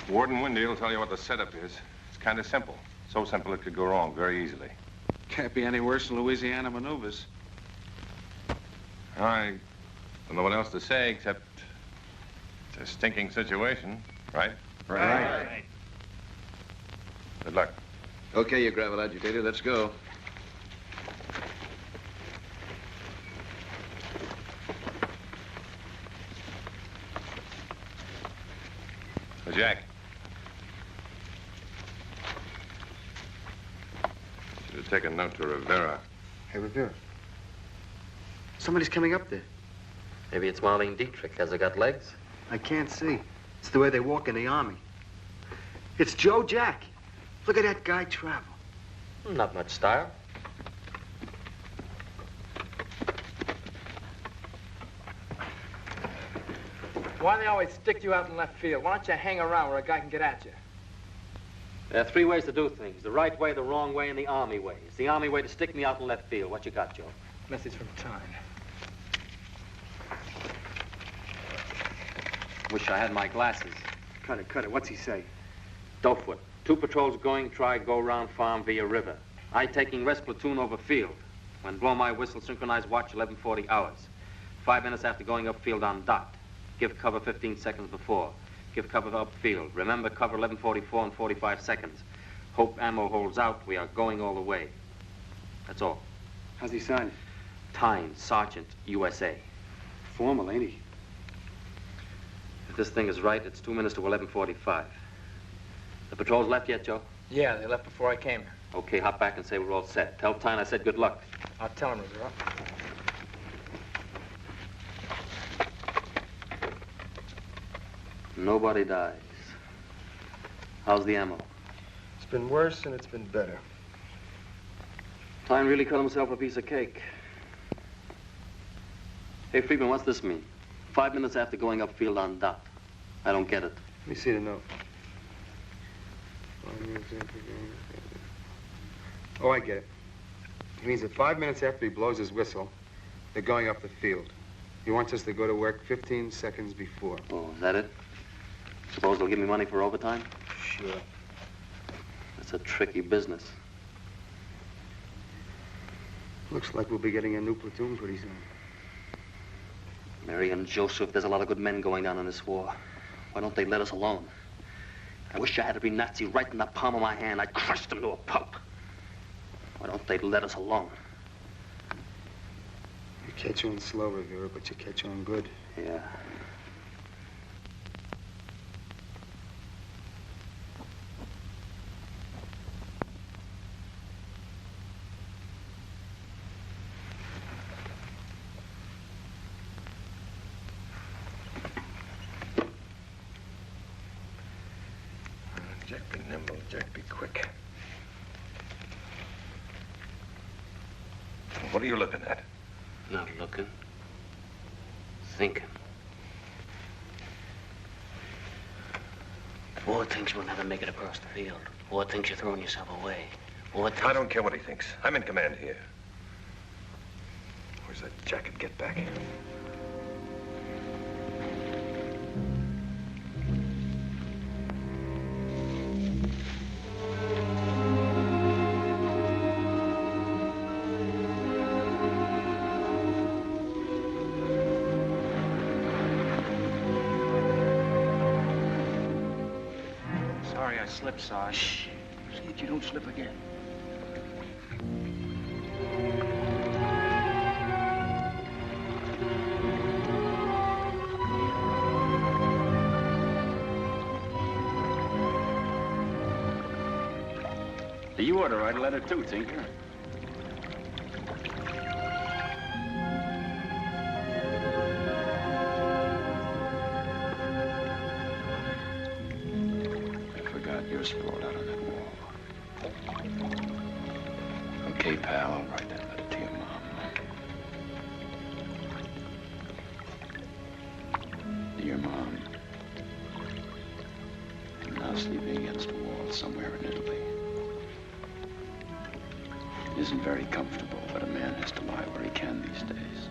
Warden Windy will tell you what the setup is. It's kind of simple. So simple it could go wrong very easily. Can't be any worse than Louisiana maneuvers. I don't know what else to say except it's a stinking situation, right? Right. Good luck. Okay, you gravel agitator, let's go. So, Jack. Should have taken note to Rivera. Hey, Rivera. Somebody's coming up there. Maybe it's Marlene Dietrich. Has it got legs? I can't see. It's the way they walk in the army. It's Joe Jack. Look at that guy travel. Not much style. Why do they always stick you out in left field? Why don't you hang around where a guy can get at you? There are three ways to do things. The right way, the wrong way, and the army way. It's the army way to stick me out in left field. What you got, Joe? Message from Tyne. Wish I had my glasses. Cut it. What's he say? Dopefoot. 2 patrols going, try, go round farm via river. I taking rest platoon over field. When blow my whistle, synchronize watch 11:40 hours. 5 minutes after going upfield on dot. Give cover 15 seconds before. Give cover upfield. Remember cover 11:44 and 45 seconds. Hope ammo holds out. We are going all the way. That's all. How's he sign it? Tyne, Sergeant, USA. Formal, ain't he? If this thing is right, it's 2 minutes to 11:45. The patrols left yet, Joe? Yeah, they left before I came here. Okay, hop back and say we're all set. Tell Tyne I said good luck. I'll tell him, Rivera. Nobody dies. How's the ammo? It's been worse and it's been better. Tyne really cut himself a piece of cake. Hey, Friedman, what's this mean? 5 minutes after going upfield on dot. I don't get it. Let me see the note. Oh, I get it. It means that 5 minutes after he blows his whistle, they're going up the field. He wants us to go to work 15 seconds before. Oh, is that it? Suppose they'll give me money for overtime? Sure. That's a tricky business. Looks like we'll be getting a new platoon pretty soon. Mary and Joseph, there's a lot of good men going down in this war. Why don't they let us alone? I wish I had every Nazi right in the palm of my hand. I'd crush them to a pulp. Why don't they let us alone? You catch on slow, Rivera, but you catch on good. Yeah. Jack, be nimble. Jack, be quick. What are you looking at? Not looking. Thinking. Ward thinks we'll never make it across the field. Ward thinks you're throwing yourself away. Ward thinks... I don't care what he thinks. I'm in command here. Where's that jacket? Get back. Sorry, I slipped, Sarge. Shh. See that you don't slip again. You ought to write a letter too, Tinker. I forgot you're sprawled out on that wall. Okay, pal, I'll write that letter to your mom. Dear Mom, I'm now sleeping against a wall somewhere in Italy. It isn't very comfortable, but a man has to lie where he can these days.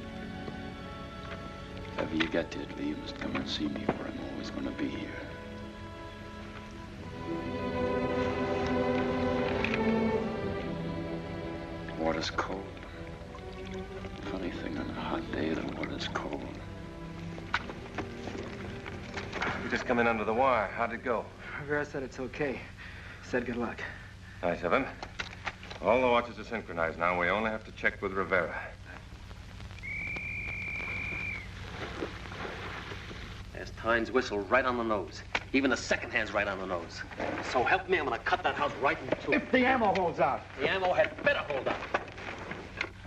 If ever you get to Italy, you must come and see me, for I'm always going to be here. Water's cold. Funny thing, on a hot day, the water's cold. We just come in under the wire. How'd it go? Rivera said it's okay. He said good luck. Nice of him. All the watches are synchronized now. We only have to check with Rivera. There's Tyne's whistle right on the nose. Even the second hand's right on the nose. So help me, I'm gonna cut that house right in two. If the ammo holds out. The ammo had better hold out.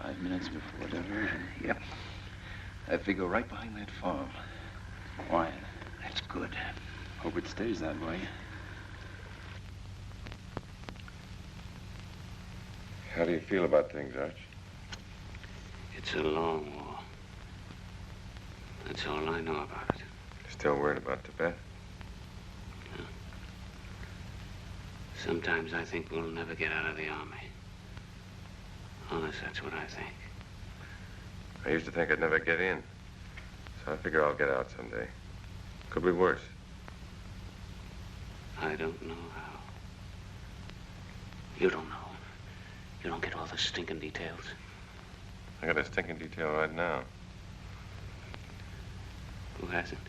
5 minutes before diversion. Yep. I figure right behind that farm. Why? That's good. Hope it stays that way. How do you feel about things, Arch? It's a long war. That's all I know about it. Still worried about Tibet? No. Sometimes I think we'll never get out of the army. Honest, that's what I think. I used to think I'd never get in. So I figure I'll get out someday. Could be worse. I don't know how. You don't know. You don't get all the stinking details. I got a stinking detail right now. Who hasn't?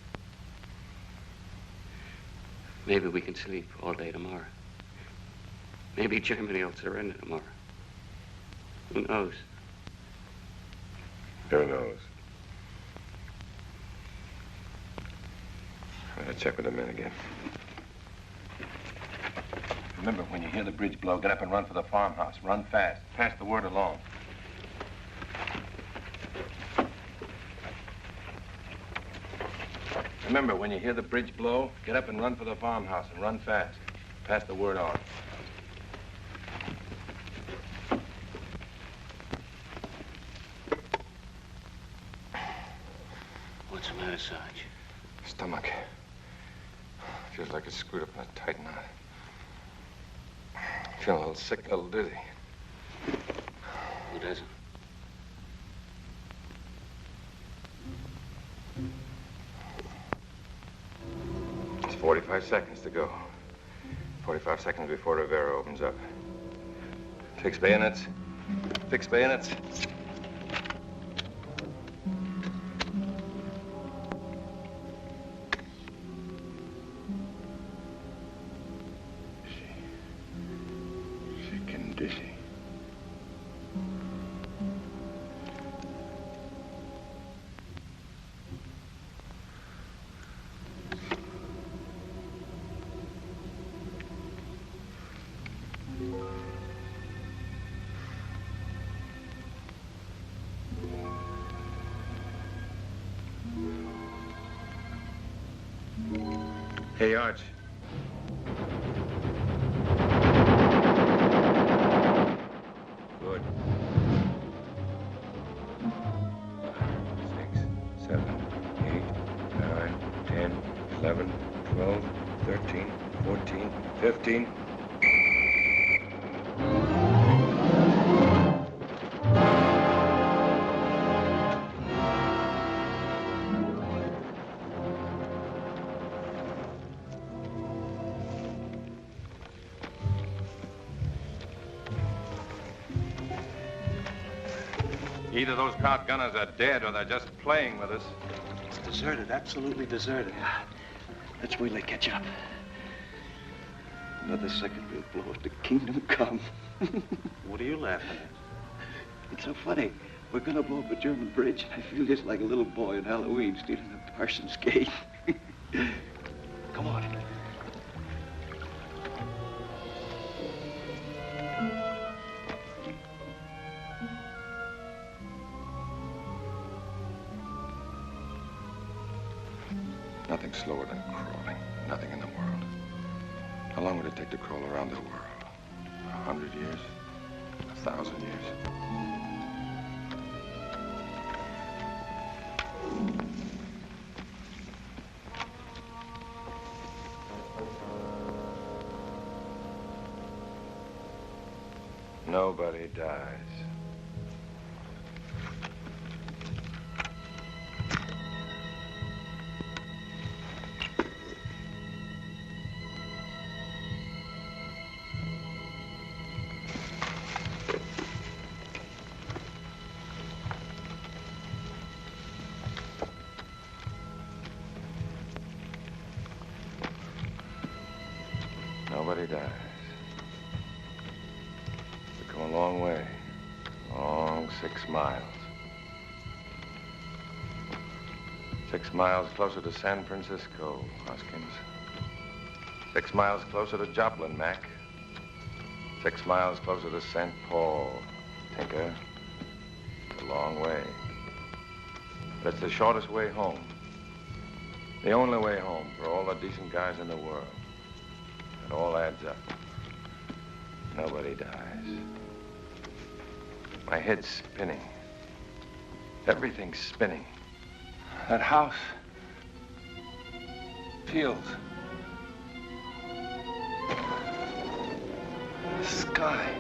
Maybe we can sleep all day tomorrow. Maybe Germany will surrender tomorrow. Who knows? Who knows? I'm gonna check with the men again. Remember, when you hear the bridge blow, get up and run for the farmhouse. Run fast. Pass the word along. Remember, when you hear the bridge blow, get up and run for the farmhouse and run fast. Pass the word on. What's the matter, Sarge? Stomach. Feels like it's screwed up in a tight knot. Feeling a little sick, a little dizzy. Who doesn't? It's 45 seconds to go. 45 seconds before Rivera opens up. Fix bayonets. Fix bayonets. Hey, Arch. Good. 6, 7, 8, 9, 10, 11, 12, 13, 14, 15. Either those crowd gunners are dead or they're just playing with us. It's deserted, absolutely deserted. Let's wait till they catch up. Another second, we'll blow it. The kingdom come. What are you laughing at? It's so funny. We're gonna blow up a German bridge. I feel just like a little boy on Halloween stealing a parson's gate. Come on. Nothing slower than crawling. Nothing in the world. How long would it take to crawl around the world? 100 years? 1,000 years? Nobody dies. Nobody dies. We've come a long way. Long 6 miles. 6 miles closer to San Francisco, Hoskins. 6 miles closer to Joplin, Mac. 6 miles closer to St. Paul, Tinker. It's a long way. But it's the shortest way home. The only way home for all the decent guys in the world. It all adds up. Nobody dies. My head's spinning. Everything's spinning. That house. Fields. The sky.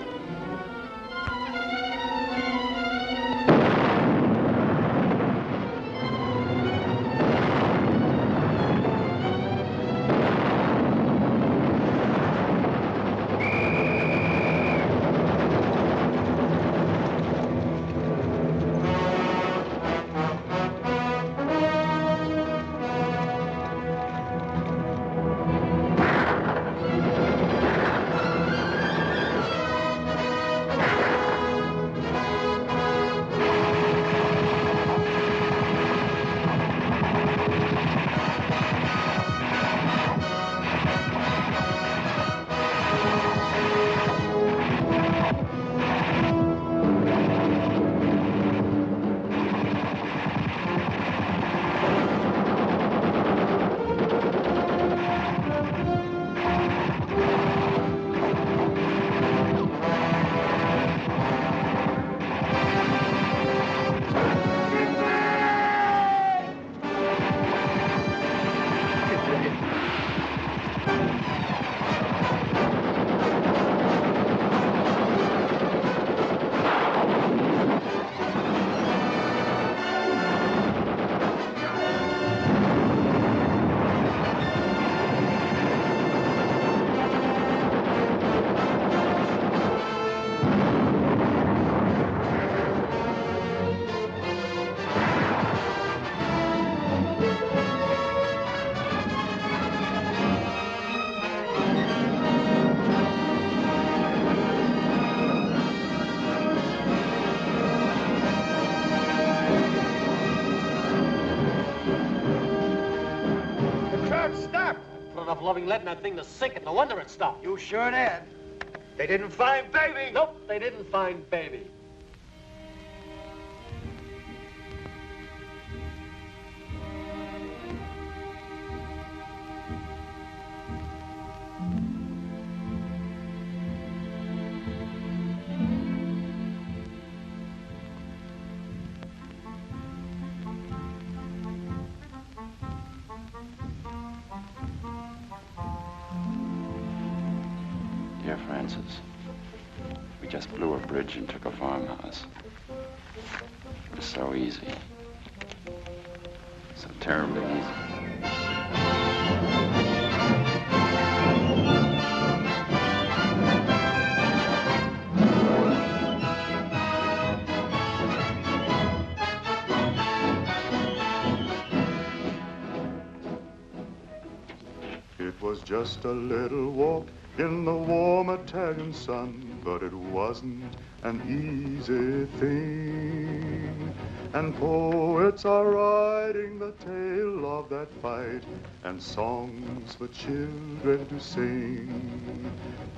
Loving letting that thing to sink it. No wonder it stopped. You sure did. They didn't find baby. Nope, they didn't find baby. Dear Francis, we just blew a bridge and took a farmhouse. It was so easy. So terribly easy. It was just a little walk in the warm Italian sun, but it wasn't an easy thing. And poets are writing the tale of that fight, and songs for children to sing.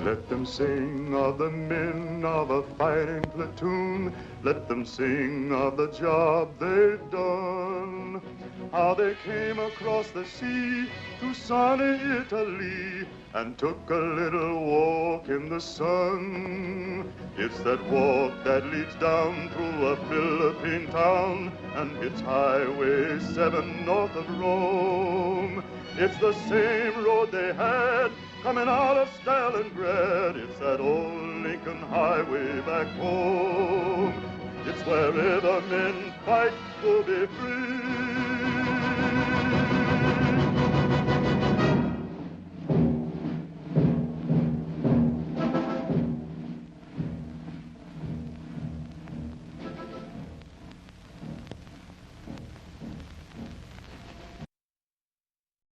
Let them sing of the men of a fighting platoon. Let them sing of the job they've done. How they came across the sea to sunny Italy and took a little walk in the sun. It's that walk that leads down through a Philippine town and hits Highway 7 north of Rome. It's the same road they had coming out of Stalingrad. It's that old Lincoln Highway back home. It's wherever men fight to be free.